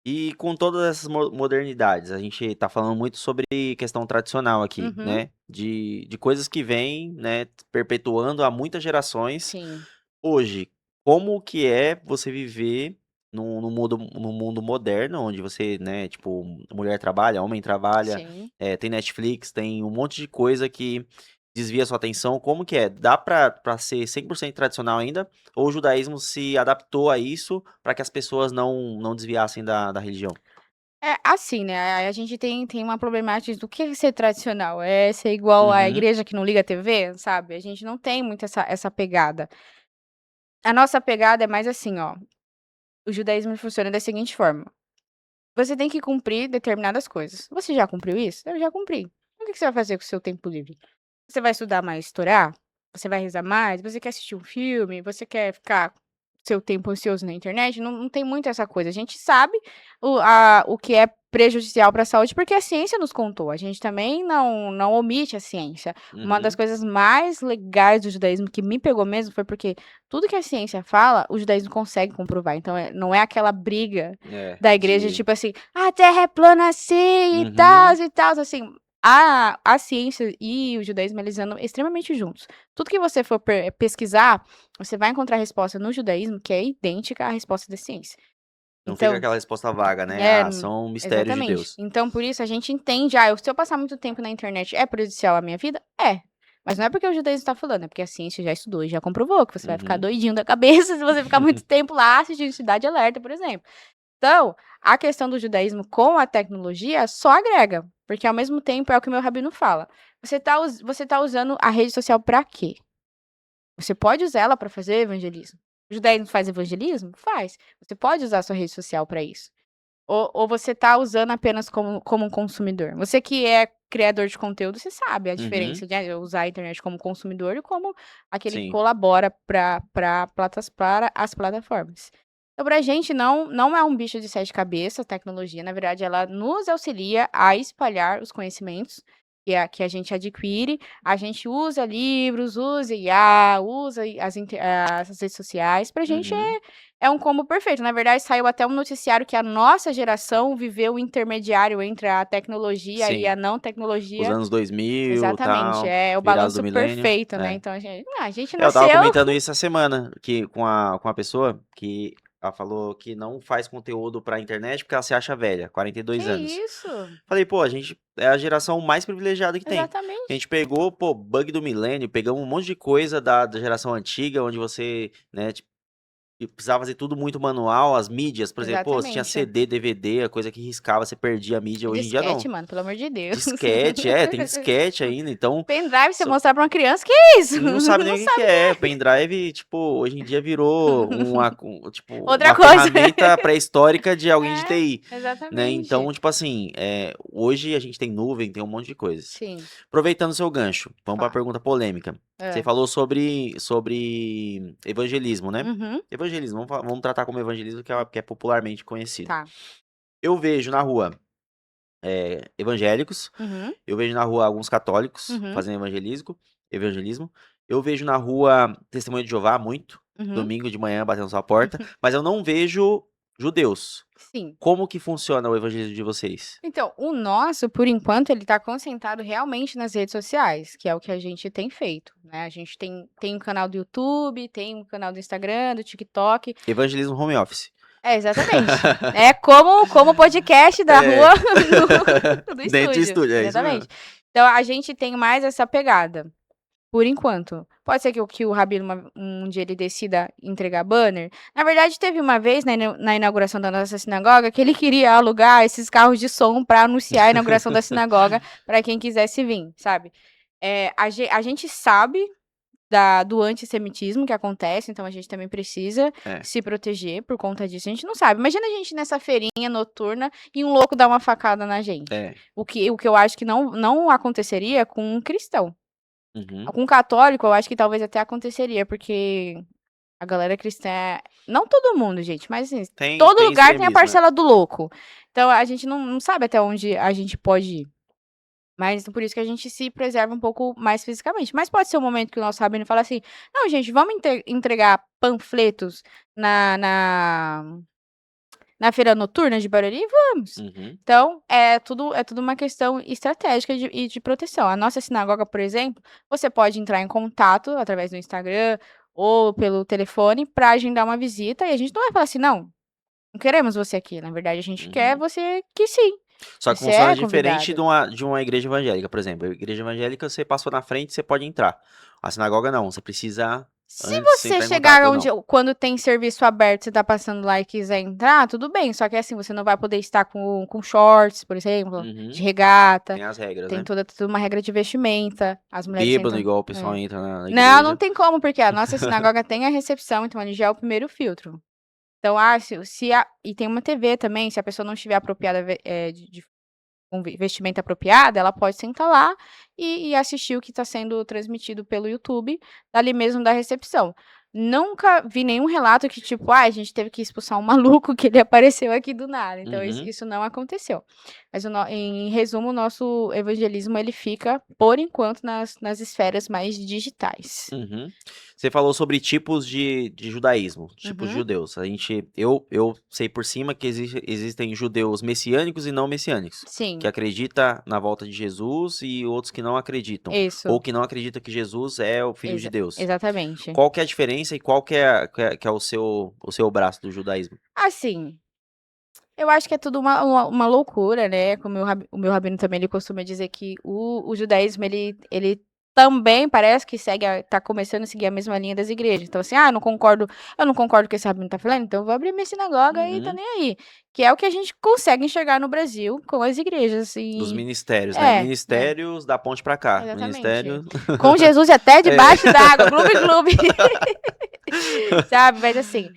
E com todas essas modernidades, a gente tá falando muito sobre questão tradicional aqui, Uhum, né, de coisas que vêm, né, perpetuando há muitas gerações. sim, Hoje, como que é você viver no mundo moderno, onde você, né, tipo, mulher trabalha, homem trabalha, sim. tem Netflix, tem um monte de coisa que desvia sua atenção, como que é? Dá pra ser 100% tradicional ainda, ou o judaísmo se adaptou a isso para que as pessoas não desviassem da religião? É assim, né? A gente tem uma problemática do que é ser tradicional. É ser igual à Uhum, igreja que não liga a TV, sabe? A gente não tem muito essa pegada. A nossa pegada é mais assim, ó. O judaísmo funciona da seguinte forma: você tem que cumprir determinadas coisas. Você já cumpriu isso? Eu já cumpri. O que você vai fazer com o seu tempo livre? Você vai estudar mais Torá? Você vai rezar mais? Você quer assistir um filme? Você quer ficar seu tempo ansioso na internet? Não tem muito essa coisa. A gente sabe o que é prejudicial para a saúde porque a ciência nos contou. A gente também não omite a ciência. Uma das uhum. coisas mais legais do judaísmo que me pegou mesmo foi porque tudo que a ciência fala, o judaísmo consegue comprovar. Então, não é aquela briga É, da igreja, de tipo assim, a terra é plana assim uhum, e tal, assim. A ciência e o judaísmo, eles andam extremamente juntos. Tudo que você for pesquisar, você vai encontrar resposta no judaísmo que é idêntica à resposta da ciência. não fica Então, aquela resposta vaga, né, é, são mistérios de exatamente. Deus. Então, por isso, a gente entende, se eu passar muito tempo na internet é prejudicial à minha vida? É. Mas não é porque o judaísmo está falando, é porque a ciência já estudou e já comprovou que você vai ficar Uhum. doidinho da cabeça se você ficar muito tempo lá assistindo Cidade Alerta, por exemplo. Então, a questão do judaísmo com a tecnologia só agrega, porque ao mesmo tempo é o que o meu rabino fala. Você tá usando a rede social para quê? Você pode usar ela para fazer evangelismo. O judaísmo faz evangelismo? Faz. Você pode usar a sua rede social para isso. Ou você tá usando apenas como um consumidor. Você que é criador de conteúdo, você sabe a Uhum, diferença de usar a internet como consumidor e como aquele que sim. colabora para as plataformas. Então, pra gente, não é um bicho de sete cabeças, a tecnologia. Na verdade, ela nos auxilia a espalhar os conhecimentos que a gente adquire. A gente usa livros, usa IA, usa as redes sociais. Pra gente Uhum. é um combo perfeito. Na verdade, saiu até um noticiário que a nossa geração viveu o intermediário entre a tecnologia e Sim. a não Os tecnologia. anos 2000, Exatamente, tal, é o virada do balanço milênio. perfeito, né. É. Então a gente Eu estava nasceu comentando isso essa semana que com a pessoa que ela falou que não faz conteúdo pra internet porque ela se acha velha, que 42 anos. isso? Falei: "Pô, a gente é a geração mais privilegiada que tem". A Exatamente, gente pegou, pô, bug do milênio, pegamos um monte de coisa da geração antiga, onde você, né, e precisava fazer tudo muito manual, as mídias, por exemplo, pô, você tinha exatamente. CD, DVD, a coisa que riscava, você perdia a mídia, E hoje em dia disquete, não. mano, pelo amor de Deus. Disquete, tem disquete ainda, então Pendrive, você são mostrar pra uma criança, que é isso? não sabe nem Não o que que sabe é. Pendrive, tipo, hoje em dia virou tipo, outra uma coisa. ferramenta pré-histórica de alguém de TI, É, né. exatamente. Então, tipo assim, hoje a gente tem nuvem, tem um monte de coisas. Sim, Aproveitando o seu gancho, vamos pra fala. pergunta polêmica. Você Hã. falou sobre evangelismo, né. Uhum, Evangelismo, vamos tratar como evangelismo que é popularmente conhecido. tá. Eu vejo na rua, evangélicos, Uhum, eu vejo na rua alguns católicos uhum, fazendo evangelismo. Eu vejo na rua Testemunho de Jeová muito, uhum. domingo de manhã batendo sua porta, mas eu não vejo judeus. Sim. Como que funciona o evangelismo de vocês? Então, o nosso, por enquanto, ele tá concentrado realmente nas redes sociais, que é o que a gente tem feito, né. A gente tem um canal do YouTube, tem um canal do Instagram, do TikTok. Evangelismo home office. É, exatamente. É como o podcast da É. rua do Dentro do estúdio, estúdio, é isso mesmo. exatamente. Então a gente tem mais essa pegada, por enquanto. Pode ser que o rabino um dia ele decida entregar banner. Na verdade, teve uma vez na inauguração da nossa sinagoga que ele queria alugar esses carros de som para anunciar a inauguração da sinagoga para quem quisesse vir, sabe. A gente sabe do antissemitismo que acontece, então a gente também precisa É, se proteger por conta disso. A gente não sabe. Imagina a gente nessa feirinha noturna e um louco dar uma facada na gente. é. O que eu acho que não aconteceria com um cristão. Uhum. Com um católico, eu acho que talvez até aconteceria, porque a galera cristã, não todo mundo, gente, mas assim, todo Tem lugar tem a extremismo, é. parcela do louco. Então a gente não sabe até onde a gente pode ir. Mas por isso que a gente se preserva um pouco mais fisicamente. Mas pode ser um momento que o nosso rabino fala assim: não, gente, vamos entregar panfletos na, na, na feira noturna de Barueri? Vamos. Uhum, Então, é tudo uma questão estratégica e de proteção. A nossa sinagoga, por exemplo, você pode entrar em contato através do Instagram ou pelo telefone para agendar uma visita e a gente não vai falar assim, não queremos você aqui. Na verdade, a gente quer uhum. você que sim. Só que Você funciona é diferente convidado. de uma igreja evangélica, por exemplo. A igreja evangélica, você passou na frente, você pode entrar. A sinagoga não, você precisa Se antes você entrar em chegar contato, ou onde, não. quando tem serviço aberto, você tá passando lá e quiser entrar, tudo bem. Só que assim, você não vai poder estar com shorts, por exemplo, de Uhum. regata. Tem as regras, Tem né? toda uma regra de vestimenta. As mulheres Bêbado, sentam. igual o pessoal É. entra na Não igreja. tem como, porque a nossa sinagoga tem a recepção, então ali já é o primeiro filtro. Então, ah, e tem uma TV também, se a pessoa não estiver apropriada com vestimenta apropriada, ela pode sentar lá e assistir o que está sendo transmitido pelo YouTube, dali mesmo da recepção. Nunca vi nenhum relato que, tipo, a gente teve que expulsar um maluco que ele apareceu aqui do nada. Então, isso, Uhum. isso não aconteceu. Mas, em resumo, o nosso evangelismo, ele fica, por enquanto, nas esferas mais digitais. Uhum. Você falou sobre tipos de judaísmo, tipos de Uhum. judeus. Eu sei por cima que existem judeus messiânicos e não messiânicos, que Sim, acredita na volta de Jesus e outros que não acreditam, isso. ou que não acreditam que Jesus é o Filho de Deus. Exatamente. Qual que é a diferença e qual que é o seu braço do judaísmo? Assim, eu acho que é tudo uma loucura, né, como o meu rabino também, ele costuma dizer que o judaísmo, ele também parece que tá começando a seguir a mesma linha das igrejas. Então assim: "Ah, eu não concordo com o que esse rabino tá falando, então eu vou abrir minha sinagoga e tô Uhum. nem aí". Que é o que a gente consegue enxergar no Brasil com as igrejas, Dos e ministérios, né? é, Ministérios da ponte pra cá. exatamente. Ministério. Com Jesus até É. debaixo d'água, gloob-gloob, sabe. Mas assim,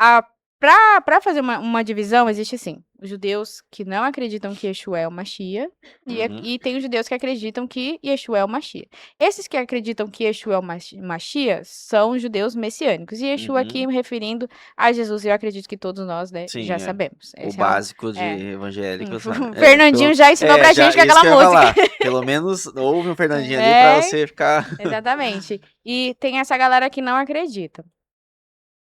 A pra fazer uma divisão, existe assim, os judeus que não acreditam que Yeshua é o Machia, Uhum, e tem os judeus que acreditam que Yeshua é o Machia. Esses que acreditam que Yeshua é o Machia são judeus messiânicos, e Yeshua aqui uhum. me referindo a Jesus, eu acredito que todos nós, né, já Sim, é. sabemos. O Esse é o básico de é. evangélicos, né? Fernandinho já ensinou pra gente Já, com isso aquela que eu ia música. falar. Pelo menos ouve um Fernandinho ali pra É, você ficar. exatamente. E tem essa galera que não acredita.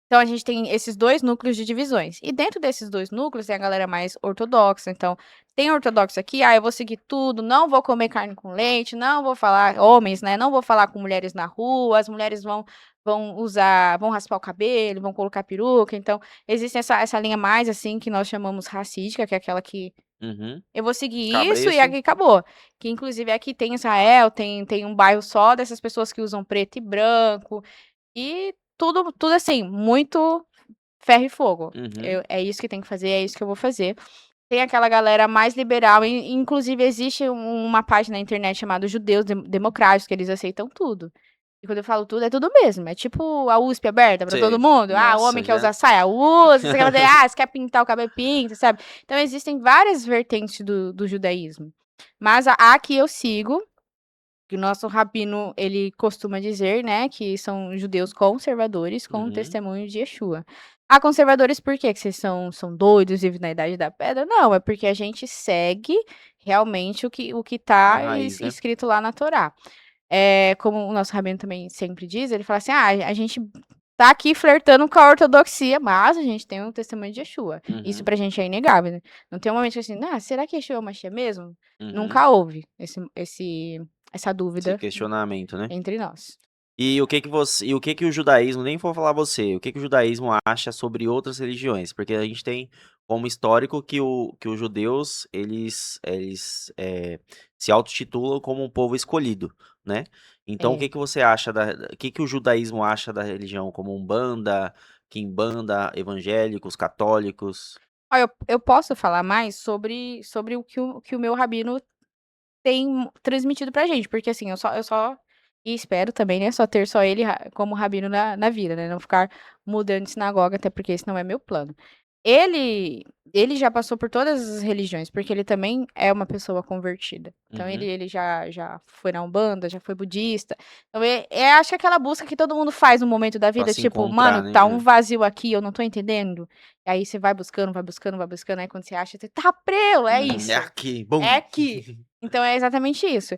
Então a gente tem esses 2 núcleos de divisões. E dentro desses 2 núcleos tem a galera mais ortodoxa. Então, tem ortodoxo aqui: "Ah, eu vou seguir tudo, não vou comer carne com leite, não vou falar", homens, né, "não vou falar com mulheres na rua, as mulheres vão raspar o cabelo, vão colocar peruca". Então, existe essa linha mais, assim, que nós chamamos racídica, que é aquela que Uhum. eu vou seguir isso e Cabresto. aqui acabou. Que inclusive aqui tem Israel, tem um bairro só dessas pessoas que usam preto e branco, e tudo assim, muito ferro e fogo. Uhum. É isso que tem que fazer, é isso que eu vou fazer. Tem aquela galera mais liberal, inclusive existe uma página na internet chamada Judeus Democráticos, que eles aceitam tudo. E quando eu falo tudo, é tudo mesmo. É tipo a USP aberta pra todo Sei. mundo. Ah, o homem Nossa, quer já. usar saia, usa. Você quer fazer, você quer pintar o cabelo, pinta, sabe? Então existem várias vertentes do judaísmo. Mas a que eu sigo, que o nosso rabino, ele costuma dizer, né, que são judeus conservadores com o Uhum. testemunho de Yeshua. Ah, conservadores por quê? Que vocês são doidos e vivem na idade da pedra? Não, é porque a gente segue realmente o que A tá raiz, né? escrito lá na Torá. É, como o nosso rabino também sempre diz, ele fala assim: "Ah, a gente tá aqui flertando com a ortodoxia, mas a gente tem o testemunho de Yeshua". Isso Uhum. pra gente é inegável, né. Não tem um momento que assim: "Ah, será que Yeshua é o Mashiach mesmo?". Uhum. Nunca houve essa Esse dúvida questionamento, né? entre nós. E o que que o judaísmo, nem vou falar você, o que que o judaísmo acha sobre outras religiões? Porque a gente tem como histórico que os judeus, eles se autotitulam como um povo escolhido, né? Então, o É. que que você acha o que que o judaísmo acha da religião como Umbanda, Quimbanda, evangélicos, católicos? Olha, eu posso falar mais sobre o que o meu rabino tem transmitido pra gente, porque assim, eu só e espero também, né, só ter ele como rabino na vida, né, não ficar mudando de sinagoga, até porque esse não é meu plano. Ele ele já passou por todas as religiões, porque ele também é uma pessoa convertida. Então ele Uhum. ele já foi na Umbanda, já foi budista. Então acho que aquela busca que todo mundo faz no momento da Pra vida, se tipo: encontrar, "Mano, né? tá um É. vazio aqui, eu não tô entendendo". E aí você vai buscando, vai buscando, vai buscando, aí quando você acha, você: "Tá preu, é É isso, aqui, é bum! aqui". Então é exatamente isso.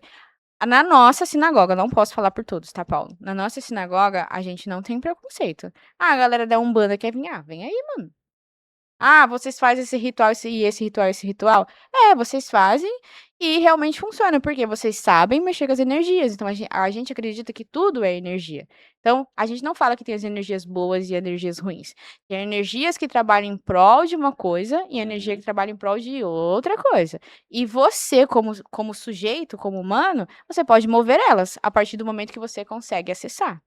Na nossa sinagoga, não posso falar por todos, tá, Paulo? Na nossa sinagoga, a gente não tem preconceito. Ah, a galera da Umbanda quer vir, vem aí, mano. Ah, vocês fazem esse ritual, esse ritual, esse ritual? É, vocês fazem e realmente funciona, porque vocês sabem mexer com as energias. Então, a gente acredita que tudo é energia. Então, a gente não fala que tem as energias boas e energias ruins. Tem energias que trabalham em prol de uma coisa e energia que Uhum, trabalha em prol de outra coisa. E você, como sujeito, como humano, você pode mover elas a partir do momento que você consegue acessar.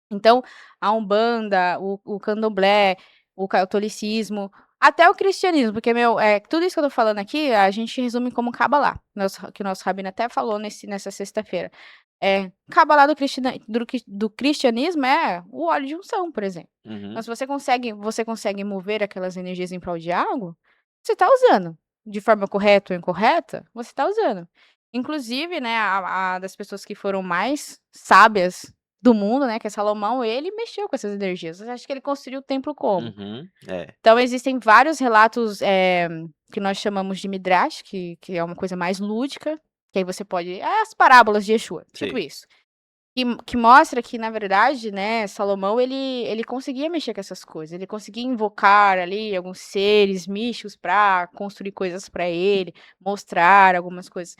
Então, a Umbanda, o Candomblé, o catolicismo, até o cristianismo, porque, tudo isso que eu tô falando aqui, a gente resume como Cabalá, que o nosso rabino até falou nessa sexta-feira. Cabalá do cristianismo é o óleo de unção, por exemplo. Então, uhum, se você consegue mover aquelas energias em prol de algo, você está usando. De forma correta ou incorreta, você está usando. Inclusive, né, a das pessoas que foram mais sábias do mundo, né, que é Salomão, ele mexeu com essas energias. Você acha que ele construiu o templo como? uhum. É, Então existem vários relatos, que nós chamamos de Midrash, que é uma coisa mais lúdica, que aí você pode as parábolas de Yeshua, tipo sei. isso. Que mostra que, na verdade, né, Salomão, ele conseguia mexer com essas coisas, ele conseguia invocar ali alguns seres místicos para construir coisas para ele, mostrar algumas coisas.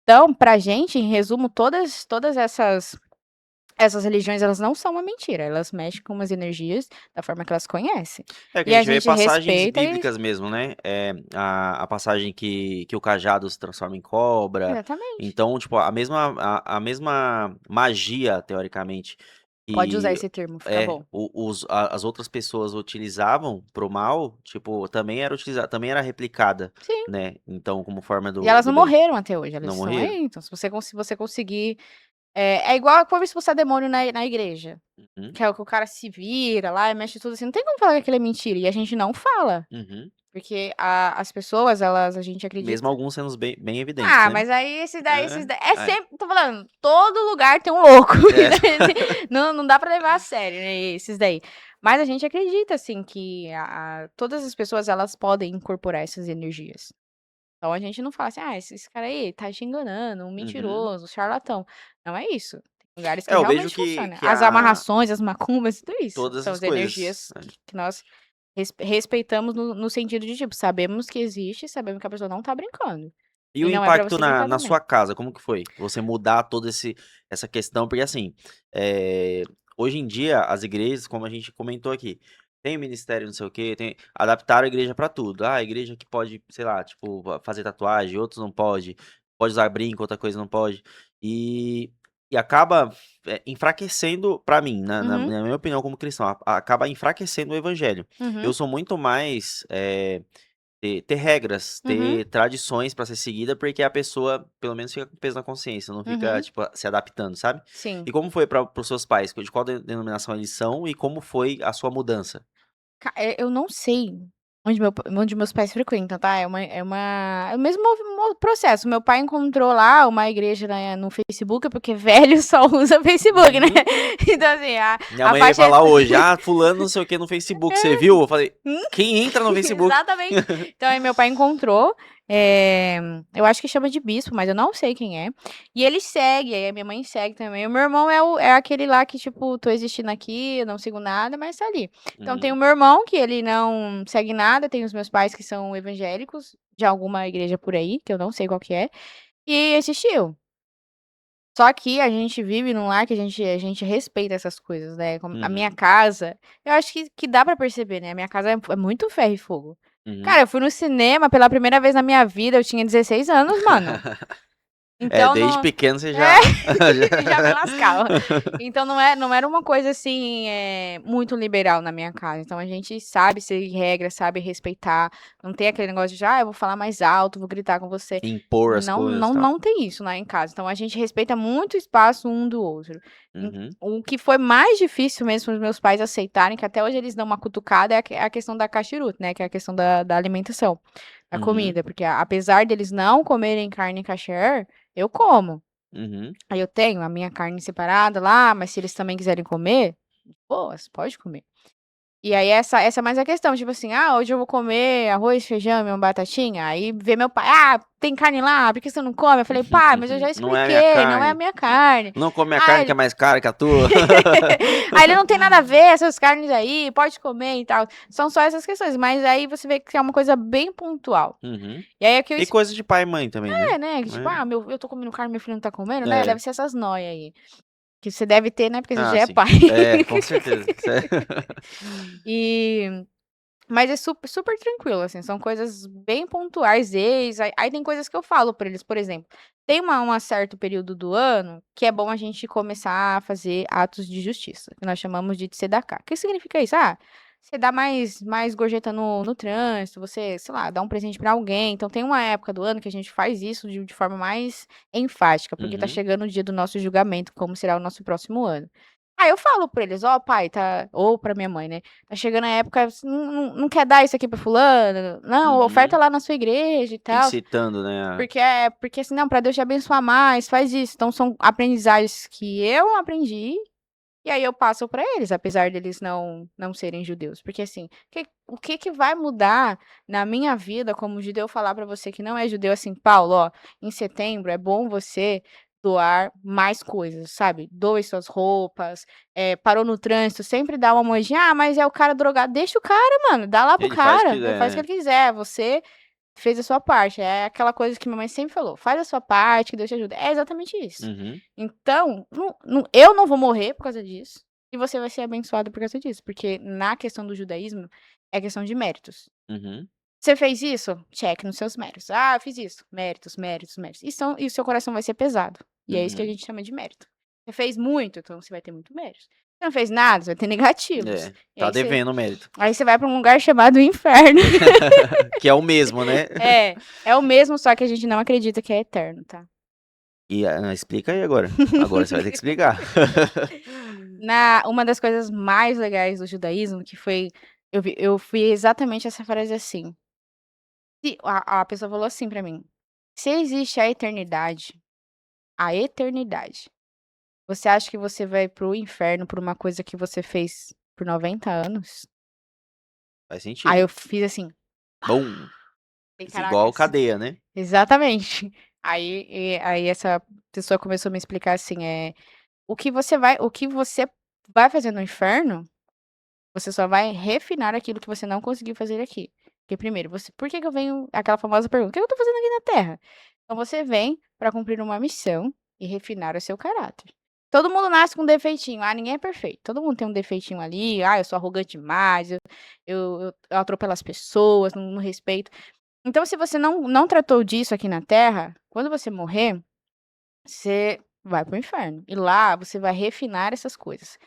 Então, pra gente, em resumo, todas essas religiões, elas não são uma mentira, elas mexem com umas energias da forma que elas conhecem. É que a E a gente vê gente passagens respeita e bíblicas mesmo, né? A passagem que o cajado se transforma em cobra. exatamente. Então, tipo, a mesma magia, teoricamente, Pode usar que esse termo, fica bom. as outras pessoas utilizavam pro mal, tipo, também era replicada, Sim. né? Então, como forma E do, elas do não bem. morreram até hoje, elas Não estão morreram? aí. Então, se você conseguir. É igual como expulsar demônio na igreja. Uhum, Que é o que o cara se vira lá e mexe tudo assim. Não tem como falar que aquilo é mentira. E a gente não fala. uhum. Porque as pessoas, a gente Mesmo acredita. alguns sendo bem evidentes, né? Mas aí É, é é, sempre, tô falando, todo lugar tem um louco. é. Não dá pra levar a sério, né, esses daí. Mas a gente acredita, assim, que todas as pessoas, elas podem incorporar essas energias. Então a gente não fala assim, esse cara aí tá te enganando, um Uhum. mentiroso, um charlatão. Não é isso. Tem lugares que Eu vejo realmente que, funciona. que As a, amarrações, as macumbas, tudo isso. todas São essas as coisas, energias né? que nós respeitamos no sentido de, tipo, sabemos que existe, sabemos que a pessoa não tá brincando. E o E não é pra impacto você brincar na também. sua casa, como que foi? Você mudar toda essa questão, porque assim, hoje em dia as igrejas, como a gente comentou aqui, tem ministério não sei o quê, adaptaram a igreja pra tudo. Ah, a igreja que pode, sei lá, tipo, fazer tatuagem, outros não pode usar brinco, outra coisa não pode. E, e acaba enfraquecendo, pra mim, Uhum, na minha opinião como cristão, acaba enfraquecendo o evangelho. Eu uhum, sou muito mais ter regras, uhum, ter tradições pra ser seguida, porque a pessoa, pelo menos, fica com peso na consciência, não fica, uhum. tipo, se adaptando, sabe. E Sim. como foi para os seus pais? De qual denominação eles são e como foi a sua mudança? Eu não sei onde meus pais frequentam, tá? É o mesmo processo. Meu pai encontrou lá uma igreja no Facebook, porque velho só usa Facebook, né? Uhum. Então, assim, Minha a mãe veio faixa. falar hoje: "Ah, fulano não sei o que no Facebook, você viu?" Eu falei: Hum, "Quem entra no Facebook?" exatamente. Então, aí meu pai encontrou. Eu acho que chama de bispo, mas eu não sei quem é. E ele segue, aí a minha mãe segue também. O meu irmão é aquele lá que, tipo, tô existindo aqui, eu não sigo nada, mas tá ali. Então, tem o Uhum, meu irmão, que ele não segue nada, tem os meus pais que são evangélicos, de alguma igreja por aí, que eu não sei qual que é, e existiu. Só que a gente vive num lar que a gente respeita essas coisas, né? A minha uhum, casa, eu acho que dá pra perceber, né? A minha casa é muito ferro e fogo. uhum. Cara, eu fui no cinema pela primeira vez na minha vida, eu tinha 16 anos, mano. Então Desde não. pequeno você É, já já me lascava. Então não era uma coisa assim, muito liberal na minha casa. Então a gente sabe seguir regras, sabe respeitar. Não tem aquele negócio de, eu vou falar mais alto, vou gritar com você. impor as Não, coisas, e não, tal. não tem isso lá em casa. Então a gente respeita muito o espaço um do outro. Uhum, O que foi mais difícil mesmo para os meus pais aceitarem, que até hoje eles dão uma cutucada, é a questão da kashrut, né? Que é a questão da alimentação, da uhum, comida. Porque apesar deles não comerem carne kasher, eu como. uhum. Aí eu tenho a minha carne separada lá, mas se eles também quiserem comer, boas, pode comer. E aí essa é mais a questão, tipo assim, hoje eu vou comer arroz, feijão e uma batatinha. Aí vê meu pai, tem carne lá, por que você não come? Eu falei, pai, mas eu já Não é a minha expliquei, não é a carne. minha carne. Não come a Ah, carne que é ele... mais cara que a tua. aí ele não tem nada a ver, essas carnes aí, pode comer e tal. São só essas questões, mas aí você vê que é uma coisa bem pontual. Uhum. E aí é que eu E coisa de pai e mãe também, né? né, que tipo, eu tô comendo carne, meu filho não tá comendo, né? É. Deve ser essas noias aí. Que você deve ter, né? Porque você Ah, já é sim. pai. É, com certeza. E mas é super, super tranquilo, assim, são coisas bem pontuais deles. Aí tem coisas que eu falo pra eles, por exemplo, tem uma certo período do ano que é bom a gente começar a fazer atos de justiça, que nós chamamos de tzedakah. O que significa isso? Você dá mais gorjeta no trânsito, você, sei lá, dá um presente pra alguém. Então tem uma época do ano que a gente faz isso de forma mais enfática, porque tá Uhum. chegando o dia do nosso julgamento, como será o nosso próximo ano. Aí eu falo pra eles, pai, tá. Ou pra minha mãe, né? Tá chegando a época, você não quer dar isso aqui pra fulano? Não, oferta Uhum. lá na sua igreja e tal. Incitando, né? Porque assim, não, pra Deus te abençoar mais, faz isso. Então são aprendizagens que eu aprendi e aí eu passo pra eles, apesar deles não serem judeus. Porque assim, o que que vai mudar na minha vida como judeu falar pra você que não é judeu assim, Paulo, em setembro é bom você doar mais coisas, sabe? Doe suas roupas, parou no trânsito, sempre dá uma moedinha, mas é o cara drogado, deixa o cara, mano, dá lá pro Ele faz o que cara, ele faz o que quiser, ele quiser, você fez a sua parte. É aquela coisa que minha mãe sempre falou: faz a sua parte, que Deus te ajuda. É exatamente isso. né? Uhum. Então, eu não vou morrer por causa disso. E você vai ser abençoado por causa disso. Porque na questão do judaísmo, é questão de méritos. Uhum. Você fez isso? Cheque nos seus méritos. Ah, eu fiz isso. Méritos, méritos, méritos. E o seu coração vai ser pesado. E é isso que a Uhum. gente chama de mérito. Você fez muito, então você vai ter muito mérito. Você não fez nada, você vai ter negativos. É, E tá aí você, devendo o mérito. aí você vai pra um lugar chamado inferno. Que é o mesmo, né? É o mesmo, só que a gente não acredita que é eterno, tá? E explica aí agora. Agora você vai ter que explicar. Uma das coisas mais legais do judaísmo, que foi, eu fui exatamente essa frase assim. A pessoa falou assim pra mim: se existe a eternidade, você acha que você vai pro inferno por uma coisa que você fez por 90 anos? Faz Aí sentido. eu fiz assim, Bom, falei, igual caracas, cadeia, né? exatamente. Aí essa pessoa começou a me explicar assim, o que você vai fazer no inferno. Você só vai refinar aquilo que você não conseguiu fazer aqui. Porque primeiro, por que que eu venho aquela famosa pergunta: "O que eu tô fazendo aqui na Terra?". Então você vem para cumprir uma missão e refinar o seu caráter. Todo mundo nasce com um defeitinho, ninguém é perfeito. Todo mundo tem um defeitinho ali, eu sou arrogante demais, eu atropelo as pessoas, não respeito. Então se você não tratou disso aqui na Terra, quando você morrer, você vai para o inferno. E lá você vai refinar essas coisas.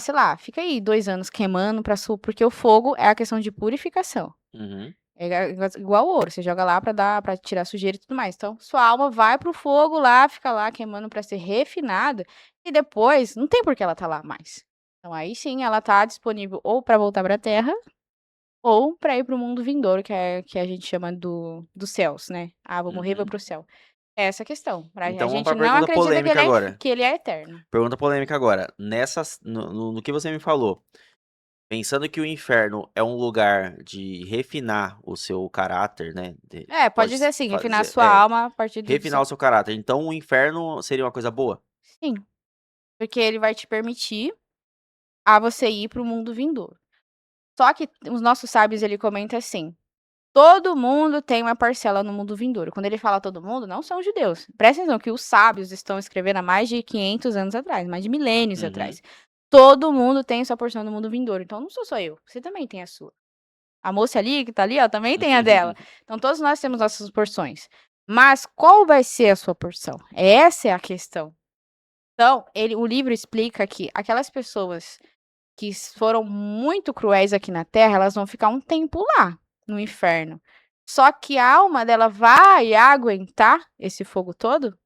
Sei lá, fica aí 2 anos queimando porque o fogo é a questão de purificação. Uhum. É igual o ouro, você joga lá pra tirar sujeira e tudo mais. Então, sua alma vai pro fogo lá, fica lá queimando pra ser refinada, e depois não tem por que ela tá lá mais. Então aí sim, ela tá disponível ou pra voltar pra terra, ou pra ir para o mundo vindouro, que a gente chama dos céus, né. Vou morrer, vou Uhum. para o céu. É essa a questão, a Então vamos gente pra não pergunta acredita que polêmica agora. ele é eterno. Pergunta polêmica agora. No que você me falou, pensando que o inferno é um lugar de refinar o seu caráter, né? Pode Pode dizer assim, refinar a fazer, sua alma a partir do refinar seu o seu caráter. Então o inferno seria uma coisa boa? sim, porque ele vai te permitir a você ir para o mundo vindouro. Só que os nossos sábios, ele comenta assim: todo mundo tem uma parcela no mundo vindouro. Quando ele fala todo mundo, não são judeus. Presta atenção que os sábios estão escrevendo há mais de 500 anos atrás, mais de milênios Uhum. atrás. Todo mundo tem sua porção no mundo vindouro, então não sou só eu, você também tem a sua. A moça ali, que tá ali, também tem a dela. Então todos nós temos nossas porções. Mas qual vai ser a sua porção? Essa é a questão. Então, o livro explica que aquelas pessoas que foram muito cruéis aqui na Terra, elas vão ficar um tempo lá, no inferno. Só que a alma dela vai aguentar esse fogo todo?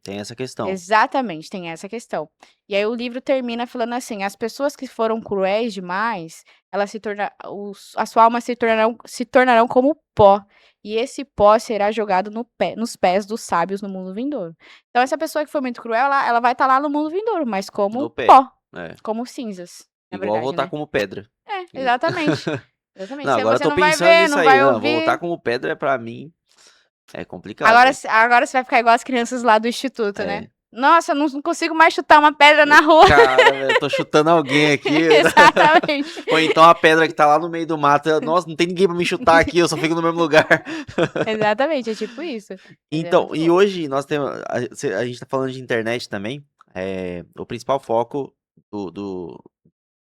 Tem essa questão. Exatamente, tem essa questão. E aí o livro termina falando assim: as pessoas que foram cruéis demais, elas a sua alma se tornarão como pó, e esse pó será jogado nos pés dos sábios no mundo vindouro. Então essa pessoa que foi muito cruel, ela vai estar lá no mundo vindouro, mas No como pé. pó, É. como cinzas, na Igual verdade, voltar né? como pedra. Exatamente. Não, Exatamente. Se agora eu você tô não vai pensando ver, nisso não aí. vai Não, voltar ouvir. como pedra pra mim é complicado, Agora, velho. agora você vai ficar igual as crianças lá do instituto, né? É. Nossa, eu não consigo mais chutar uma pedra na rua. Cara, velho, eu tô chutando alguém aqui. Exatamente. Ou então a pedra que tá lá no meio do mato. Nossa, não tem ninguém pra me chutar aqui, eu só fico no mesmo lugar. Exatamente, é tipo isso. Mas é Então, muito e louco. hoje nós temos. A gente tá falando de internet também. O principal foco do, do,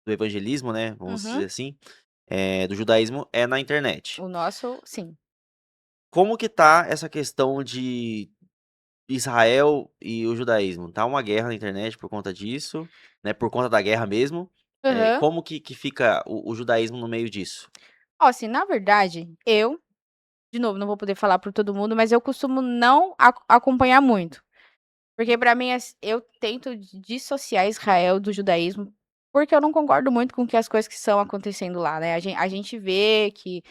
do evangelismo, né? Vamos Uhum. dizer assim, do judaísmo é na internet. O nosso, sim. Como que tá essa questão de Israel e o judaísmo? Tá uma guerra na internet por conta disso, né? Por conta da guerra mesmo. Aham. Como que fica o judaísmo no meio disso? Ó, assim, na verdade, de novo, não vou poder falar por todo mundo, mas eu costumo não acompanhar muito. Porque pra mim, eu tento dissociar Israel do judaísmo, porque eu não concordo muito com que as coisas que estão acontecendo lá, né? A gente vê que,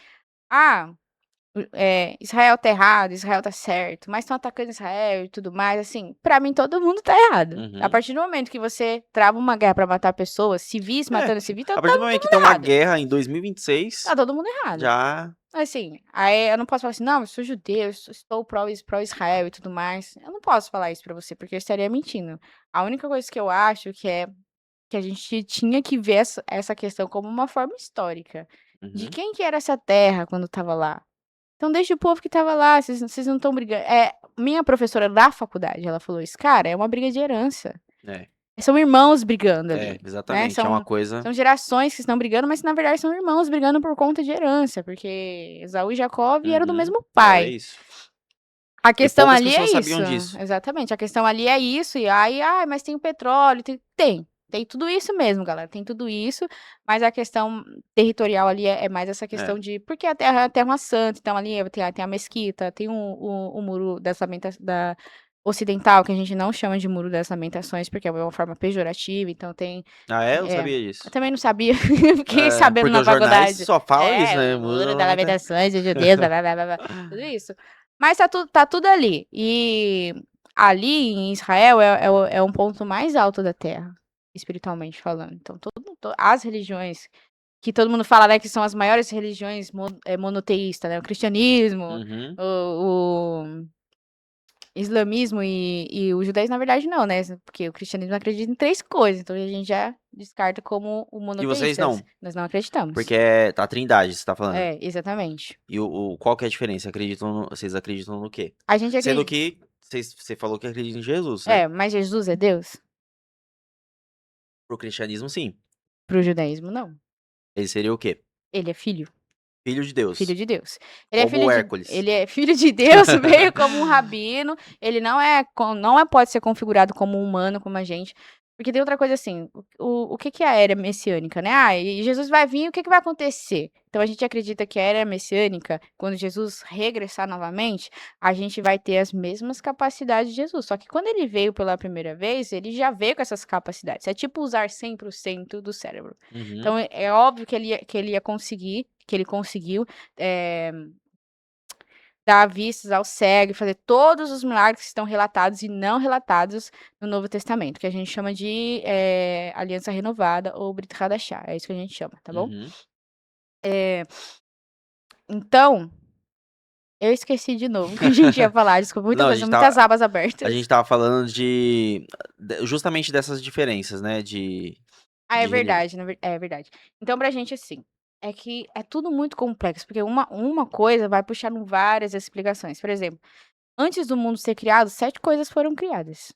ah, Israel tá errado, Israel tá certo, mas estão atacando Israel e tudo mais, assim, pra mim todo mundo tá errado. A Uhum. partir do momento que você trava uma guerra pra matar pessoas, civis É, matando civis, tá a partir do todo momento que mundo tem uma errado. guerra em 2026, Tá todo mundo errado. já. Assim, aí eu não posso falar assim: "Não, eu sou judeu, estou pró-Israel e tudo mais". Eu não posso falar isso pra você, porque eu estaria mentindo. A única coisa que eu acho que a gente tinha que ver essa questão como uma forma histórica, de Uhum. quem que era essa terra quando estava lá. Então deixa o povo que estava lá, vocês não estão brigando. Minha professora da faculdade, ela falou isso: "Cara, é uma briga de herança". É, São irmãos brigando ali, né, exatamente. É uma são coisa. gerações que estão brigando, mas na verdade são irmãos brigando por conta de herança, porque Esaú e Jacó vieram do Uhum. mesmo É pai. isso. A E questão poucas ali é pessoas isso, sabiam disso. exatamente, a questão ali é isso, e aí: "Ai, mas tem o petróleo", tem tudo isso mesmo, galera, tem tudo isso, mas a questão territorial ali é mais essa questão É. de porque a terra é a terra santa, então ali tem a mesquita, tem o muro das da ocidental, que a gente não chama de muro das lamentações, porque é uma forma pejorativa, então tem Ah, é? Eu não é, sabia eu disso. também não sabia, fiquei É, sabendo porque na os jornais faculdade. só falam isso, É, né? o Muda muro a das mente. lamentações dos judeus, blá, blá, blá, blá, blá, tudo isso. Mas tá tudo ali. E ali em Israel é um ponto mais alto da terra, espiritualmente falando. Então, as religiões que todo mundo fala, né, que são as maiores religiões monoteístas, né? O cristianismo, Uhum. o islamismo e o judaísmo, na verdade, não, né? Porque o cristianismo acredita em três coisas, então a gente já descarta como o E vocês monoteístas. não? Nós não acreditamos. Porque é a Trindade, você tá falando. Exatamente. E qual que é a diferença? Vocês acreditam no quê? A gente Sendo acredita. que você falou que acredita em Jesus, né? Mas Jesus é Deus? Pro cristianismo, sim. Pro judaísmo, não. Ele seria o quê? Ele é filho. Filho de Filho Deus. de Deus. Como o Hércules. Ele é filho de Deus, veio como um rabino. Ele não pode ser configurado como um humano, como a gente. Porque tem outra coisa assim, o que que é a era messiânica, né? E Jesus vai vir, o que que vai acontecer? Então a gente acredita que a era messiânica, quando Jesus regressar novamente, a gente vai ter as mesmas capacidades de Jesus. Só que quando ele veio pela primeira vez, ele já veio com essas capacidades. É tipo usar 100% do cérebro. Uhum. Então é óbvio que ele ia conseguir, que ele conseguiu, eh, dar vistas ao cego e fazer todos os milagres que estão relatados e não relatados no Novo Testamento, que a gente chama de, aliança renovada ou Brit Hadashah, é isso que a gente chama, tá bom? Uhum. Então, eu esqueci de novo o que a gente ia falar, desculpa, muita Não, coisa, muitas abas a gente abertas. tava falando justamente dessas diferenças, né? É De religião. verdade, é verdade. Então pra gente, assim, é que é tudo muito complexo, porque uma coisa vai puxando várias explicações. Por exemplo, antes do mundo ser criado, 7 coisas foram criadas.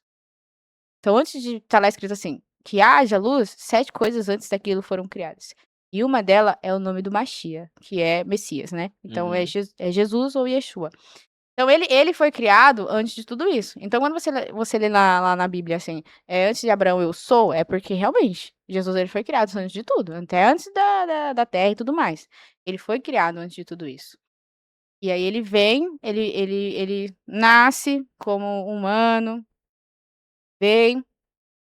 Então, antes de estar lá escrito assim, que haja luz, 7 coisas antes daquilo foram criadas. E uma delas é o nome do Machia, que é Messias, né? Então, é, Uhum. é Jesus ou Yeshua. Então, ele foi criado antes de tudo isso. Então, quando você lê lá na Bíblia, assim, antes de Abraão eu sou, é porque realmente Jesus ele foi criado antes de tudo, até antes da terra e tudo mais. Ele foi criado antes de tudo isso. E aí ele vem, ele nasce como humano, vem,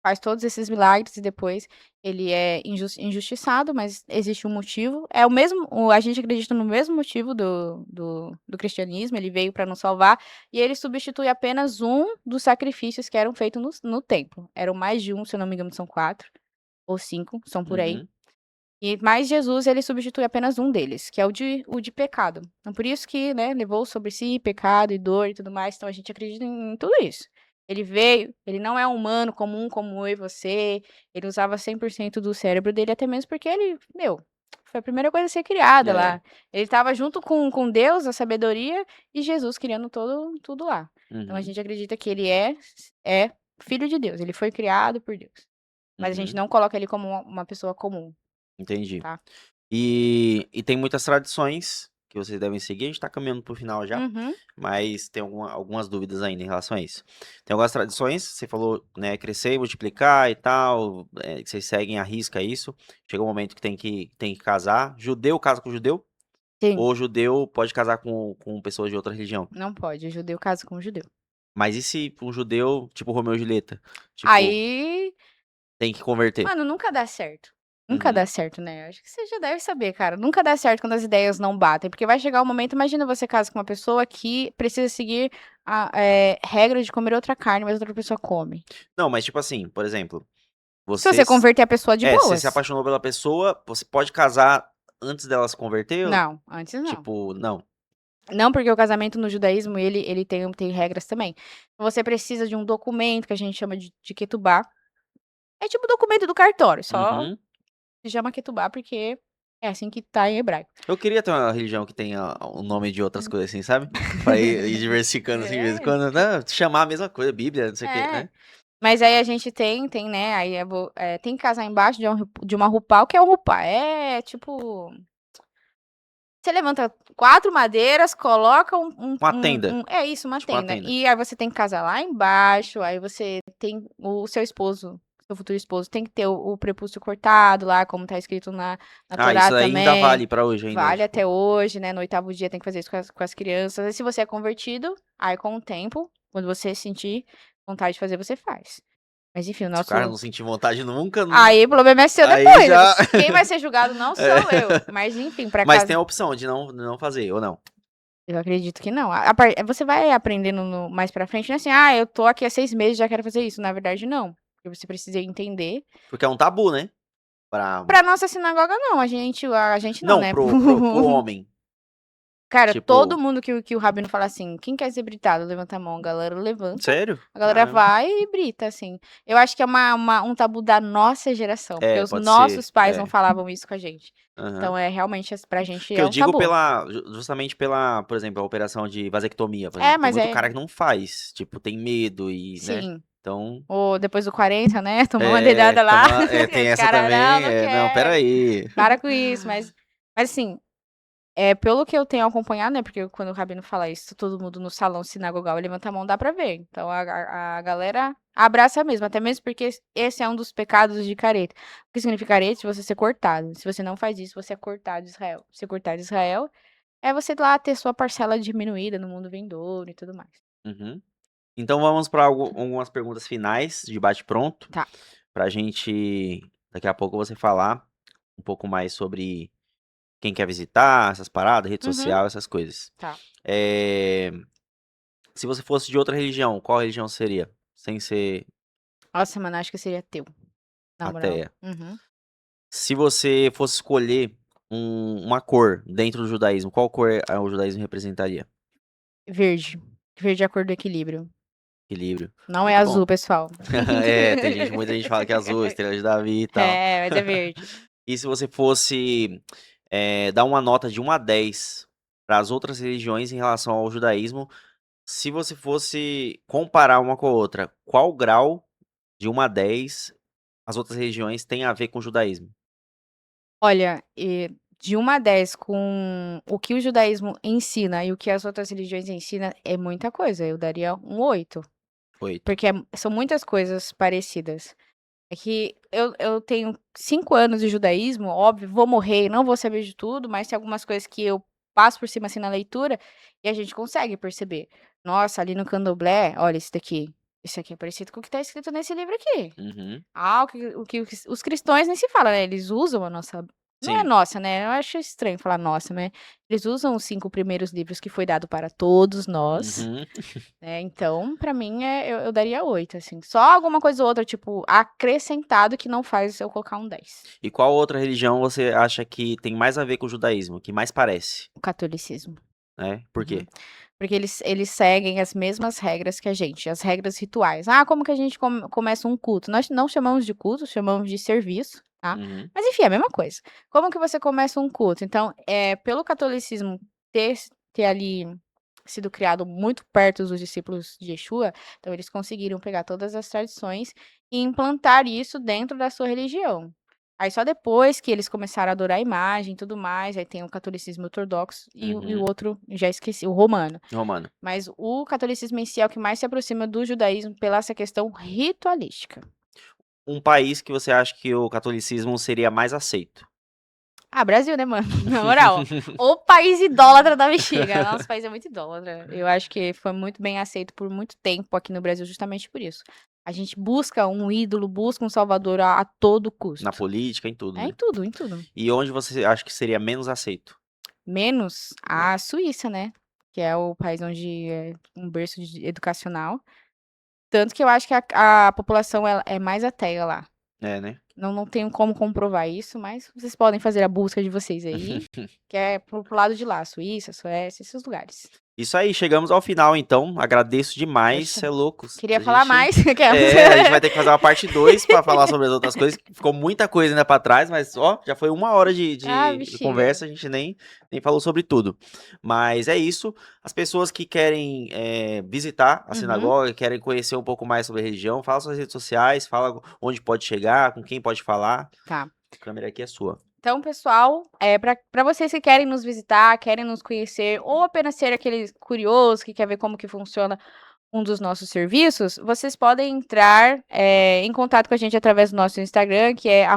faz todos esses milagres e depois ele é injustiçado, mas existe um motivo. É o mesmo, a gente acredita no mesmo motivo do cristianismo, ele veio para nos salvar e ele substitui apenas um dos sacrifícios que eram feitos no templo. Eram mais de um, se eu não me engano, são 4 ou 5, são por aí. Uhum. Mas Jesus, ele substitui apenas um deles, que é o de pecado. Então, por isso que, né, levou sobre si pecado e dor e tudo mais. Então, a gente acredita em tudo isso. Ele veio, ele não é um humano comum como eu e você. Ele usava 100% do cérebro dele, até mesmo porque ele, foi a primeira coisa a ser criada É. lá. Ele estava junto com Deus, a sabedoria, e Jesus criando tudo lá. Então, a Uhum, gente acredita que ele é filho de Deus. Ele foi criado por Deus. Mas a gente uhum, não coloca ele como uma pessoa comum, entendi. tá? E tem muitas tradições que vocês devem seguir. A gente tá caminhando pro final já, Uhum. mas tem algumas dúvidas ainda em relação a isso. Tem algumas tradições, você falou, né, crescer e multiplicar e tal, que vocês seguem à risca isso. Chega um momento que tem que casar. Judeu casa com judeu, Sim, ou judeu pode casar com pessoas de outra religião. não pode. O judeu casa com o judeu. Mas e se um judeu, tipo Romeu e Julieta, tipo, Aí, tem que converter? mano, nunca dá certo. Nunca dá Uhum. certo, né? Acho que você já deve saber, cara. Nunca dá certo quando as ideias não batem. Porque vai chegar um momento, imagina você casa com uma pessoa que precisa seguir a regra de comer outra carne, mas outra pessoa come. Não, mas tipo assim, por exemplo, Se você vocês. converter a pessoa de Você se boas. apaixonou pela pessoa, você pode casar antes dela se converter? Não, antes não. Tipo, não. Não, porque o casamento no judaísmo, ele tem regras também. Você precisa de um documento que a gente chama de ketubá. É tipo o documento do cartório, só Uhum. se chama ketubá porque é assim que tá em hebraico. Eu queria ter uma religião que tenha o nome de outras coisas assim, sabe? Pra ir diversificando assim de vez em É, quando. Não, chamar a mesma coisa, Bíblia, não sei o que, é. né? Mas aí a gente tem, né, aí tem que casar embaixo de uma rupal, que é um rupá. É tipo, você levanta 4 madeiras, coloca Uma tenda. é isso, uma Tipo uma tenda. tenda. E aí você tem que casar lá embaixo, aí você tem o seu esposo, seu futuro esposo, tem que ter o prepúcio cortado lá, como tá escrito na Ah, Torá isso aí ainda também. vale pra hoje ainda, Vale tipo. até hoje, né? No 8º dia tem que fazer isso com as crianças. E se você é convertido, aí com o tempo, quando você sentir vontade de fazer, você faz. Mas enfim, o Se o cara nosso. não sentir vontade nunca, Aí o problema é seu aí depois. já. Quem vai ser julgado não É. sou eu. Mas enfim, pra Mas tem casa. a opção de não fazer, ou não. Eu acredito que não. Você vai aprendendo mais pra frente, não é assim, eu tô aqui há 6 meses, já quero fazer isso. Na verdade, não. Porque você precisa entender. Porque é um tabu, né? Pra. Pra nossa sinagoga, não. A gente não, Não, né? pro homem. Cara, todo Tipo, mundo que o Rabino fala assim, quem quer ser britado, levanta a mão. A galera levanta, sério? a galera Caramba. vai e brita, assim. Eu acho que é um tabu da nossa geração, porque É, os pode ser. nossos pais não É. falavam isso com a gente. Aham. Então, realmente, pra gente Que é eu um digo tabu. justamente pela, por exemplo, a operação de vasectomia, por É, exemplo. Tem mas muito cara que não faz, tipo, tem medo e, né? sim. Então, Ou depois do 40, né? Tomou uma dedada lá. tem Os essa caras, não, também. não Não, quero. peraí. Para com isso. Mas assim, pelo que eu tenho acompanhado, né? Porque quando o Rabino fala isso, todo mundo no salão sinagogal levanta a mão, dá pra ver. Então a galera abraça mesmo, até mesmo porque esse é um dos pecados de careta. O que significa careta? Se você ser cortado. Se você não faz isso, você é cortado de Israel. Se cortar de Israel, é você lá ter sua parcela diminuída no mundo vindouro e tudo mais. Uhum. Então vamos para algumas perguntas finais de bate-pronto, Tá. pra gente, daqui a pouco, você falar um pouco mais sobre quem quer visitar, essas paradas, rede Uhum. social, essas coisas. Tá. É, se você fosse de outra religião, qual religião seria? Sem ser Nossa, mano, acho que seria teu. Na moral. ateia. Uhum. Se você fosse escolher uma cor dentro do judaísmo, qual cor o judaísmo representaria? Verde. Verde é a cor do equilíbrio. Equilíbrio. Não é Muito bom. azul, pessoal. Muita gente fala que é azul, estrela de Davi e tal. É, mas é verde. E se você fosse dar uma nota de 1 a 10 para as outras religiões em relação ao judaísmo, se você fosse comparar uma com a outra, qual grau de 1 a 10 as outras religiões têm a ver com o judaísmo? Olha, de 1 a 10 com o que o judaísmo ensina e o que as outras religiões ensinam é muita coisa. Eu daria um 8, 8. porque são muitas coisas parecidas. É que eu tenho 5 anos de judaísmo, óbvio, vou morrer, não vou saber de tudo, mas tem algumas coisas que eu passo por cima assim na leitura e a gente consegue perceber. Nossa, ali no candomblé, olha esse daqui. Esse aqui é parecido com o que está escrito nesse livro aqui. Uhum. O que os cristãos nem se fala, né? Eles usam a nossa Não é Sim. nossa, né? Eu acho estranho falar nossa, né? Eles usam os 5 primeiros livros que foi dado para todos nós, Uhum. né? Então, pra mim, eu daria 8, assim. Só alguma coisa ou outra, tipo, acrescentado que não faz eu colocar um 10. E qual outra religião você acha que tem mais a ver com o judaísmo, que mais parece, O catolicismo. né? Por Uhum. quê? Porque eles seguem as mesmas regras que a gente, as regras rituais. Ah, como que a gente começa um culto? Nós não chamamos de culto, chamamos de serviço, tá? Uhum. Mas enfim, é a mesma coisa. Como que você começa um culto? Então, pelo catolicismo ter ali sido criado muito perto dos discípulos de Yeshua, então eles conseguiram pegar todas as tradições e implantar isso dentro da sua religião. Aí só depois que eles começaram a adorar a imagem e tudo mais, aí tem o catolicismo ortodoxo e o Uhum. outro, já esqueci, o romano. Romano. Mas o catolicismo em si é o que mais se aproxima do judaísmo pela essa questão ritualística. Um país que você acha que o catolicismo seria mais aceito? Ah, Brasil, né, mano? Na moral. O país idólatra da bexiga. Nosso país é muito idólatra. Eu acho que foi muito bem aceito por muito tempo aqui no Brasil, justamente por isso. A gente busca um ídolo, busca um salvador a todo Na custo. política, em tudo, É em né? tudo, em tudo. E onde você acha que seria menos aceito? Menos É, a Suíça, né? Que é o país onde é um berço educacional. Tanto que eu acho que a população ela é mais ateia lá. né? Não tenho como comprovar isso, mas vocês podem fazer a busca de vocês aí, que é pro lado de lá, Suíça, Suécia, esses lugares. Isso aí, chegamos ao final, então. Agradeço demais, Poxa, cê é louco. queria A falar gente, mais. aquelas. a gente vai ter que fazer uma parte 2 para falar sobre as outras coisas. Ficou muita coisa ainda para trás, mas ó, já foi 1 hora Ah, de bexiga. conversa, a gente nem falou sobre tudo. Mas é isso. As pessoas que querem visitar a Uhum, sinagoga, querem conhecer um pouco mais sobre a religião, fala suas redes sociais, fala onde pode chegar, com quem pode falar. tá. A câmera aqui é sua. Então, pessoal, para vocês que querem nos visitar, querem nos conhecer, ou apenas ser aquele curioso que quer ver como que funciona um dos nossos serviços, vocês podem entrar em contato com a gente através do nosso Instagram, que é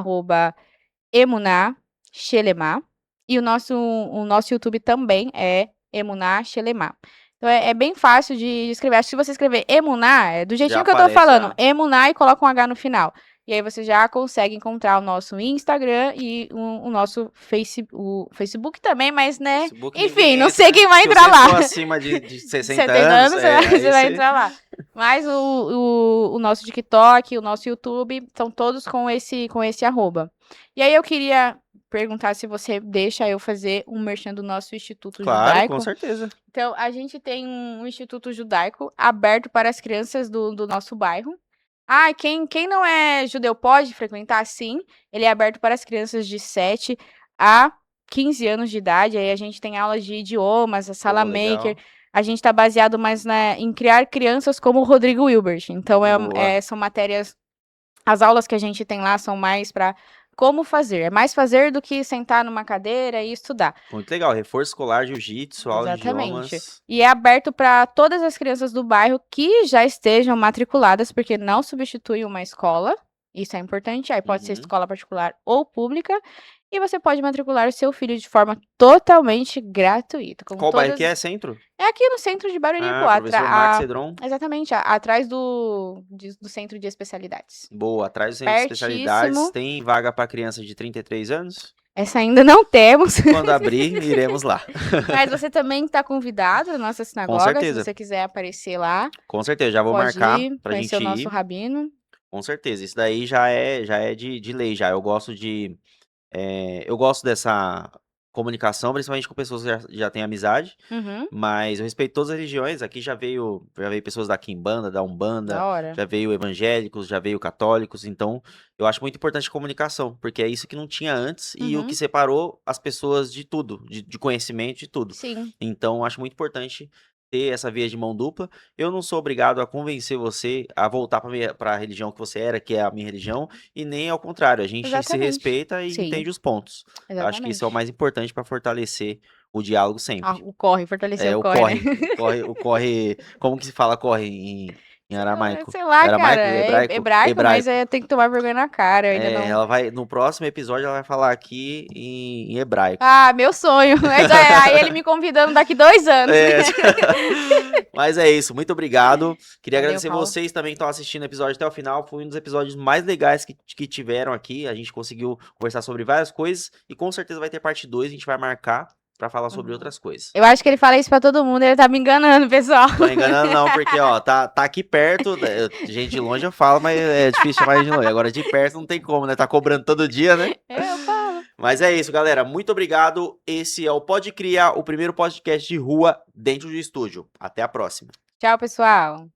@emunah_shelemah. E o nosso YouTube também é Emunah Shelemah. Então é bem fácil de escrever. Acho que se você escrever Emunah, é do Já jeitinho que eu tô aparece falando, a Emunah e coloca um H no final. E aí você já consegue encontrar o nosso Instagram e o nosso o Facebook também, mas né? Facebook ninguém Enfim, não sei entra. quem vai Se entrar você lá. for acima de De 60 70 anos, anos, você aí vai você. entrar lá. Mas o nosso TikTok, o nosso YouTube, são todos com esse arroba. E aí eu queria perguntar se você deixa eu fazer um merchan do nosso Instituto Claro, com Judaico. certeza. Então, a gente tem um Instituto Judaico aberto para as crianças do nosso bairro. Ah, quem não é judeu pode frequentar? Sim. Ele é aberto para as crianças de 7 a 15 anos de idade. Aí a gente tem aulas de idiomas, a sala Pô, maker. legal. A gente está baseado mais em criar crianças como o Rodrigo Wilbert. Então, Boa. são matérias. As aulas que a gente tem lá são mais para como fazer. É mais fazer do que sentar numa cadeira e estudar. Muito legal. Reforço escolar, jiu-jitsu, aula de Exatamente. idiomas. E é aberto para todas as crianças do bairro que já estejam matriculadas, porque não substitui uma escola. Isso é importante. Aí pode ser Uhum. escola particular ou pública. E você pode matricular o seu filho de forma totalmente gratuita. Como Qual bairro que todas. é? Centro? É aqui no centro de Barueri, pô. Ah, professor Marcos Cedron. Exatamente, atrás do centro de especialidades. Boa. Atrás do centro de especialidades. Pertíssimo. Tem vaga para crianças de 33 anos? Essa ainda não temos. Quando abrir, iremos lá. Mas você também está convidado à nossa Com sinagoga, se certeza. você quiser aparecer lá. Com certeza. Já vou Pode marcar ir, pra conhecer gente o nosso ir. rabino. Com certeza. Isso daí já é de lei, já. Eu gosto de. Eu gosto dessa comunicação, principalmente com pessoas que já têm amizade. Uhum, Mas eu respeito todas as religiões. Aqui já veio pessoas da Quimbanda, da Umbanda, da hora. já veio evangélicos, já veio católicos. Então, eu acho muito importante a comunicação, porque é isso que não tinha antes e o que Uhum, separou as pessoas de tudo, de conhecimento, de tudo. sim, Então, eu acho muito importante ter essa via de mão dupla. Eu não sou obrigado a convencer você a voltar para a religião que você era, que é a minha religião, e nem ao contrário. A gente se exatamente. respeita e Sim, entende os pontos. Eu acho que isso é o exatamente. mais importante para fortalecer o diálogo Ah, sempre. o corre, fortalecer É o o corre, né? corre, o corre, como que se fala corre em Em aramaico. Sei lá, Aramaico, cara. É hebraico? hebraico, mas tem que tomar vergonha na cara. Eu ainda não. Ela vai, no próximo episódio, ela vai falar aqui em hebraico. Ah, meu sonho. Mas aí ele me convidando daqui 2 anos. É. Mas é isso, muito obrigado. Queria Valeu, agradecer Paulo. vocês também que estão assistindo o episódio até o final. Foi um dos episódios mais legais que tiveram aqui. A gente conseguiu conversar sobre várias coisas e com certeza vai ter parte 2, a gente vai marcar pra falar sobre outras coisas. Eu acho que ele fala isso pra todo mundo, ele tá me enganando, pessoal. Tô enganando não, porque ó, tá aqui perto, gente de longe eu falo, mas é difícil chamar de longe. Agora de perto não tem como, né? Tá cobrando todo dia, né? Eu falo. Mas é isso, galera. Muito obrigado. Esse é o Pode Criar, o primeiro podcast de rua dentro do estúdio. Até a próxima. Tchau, pessoal.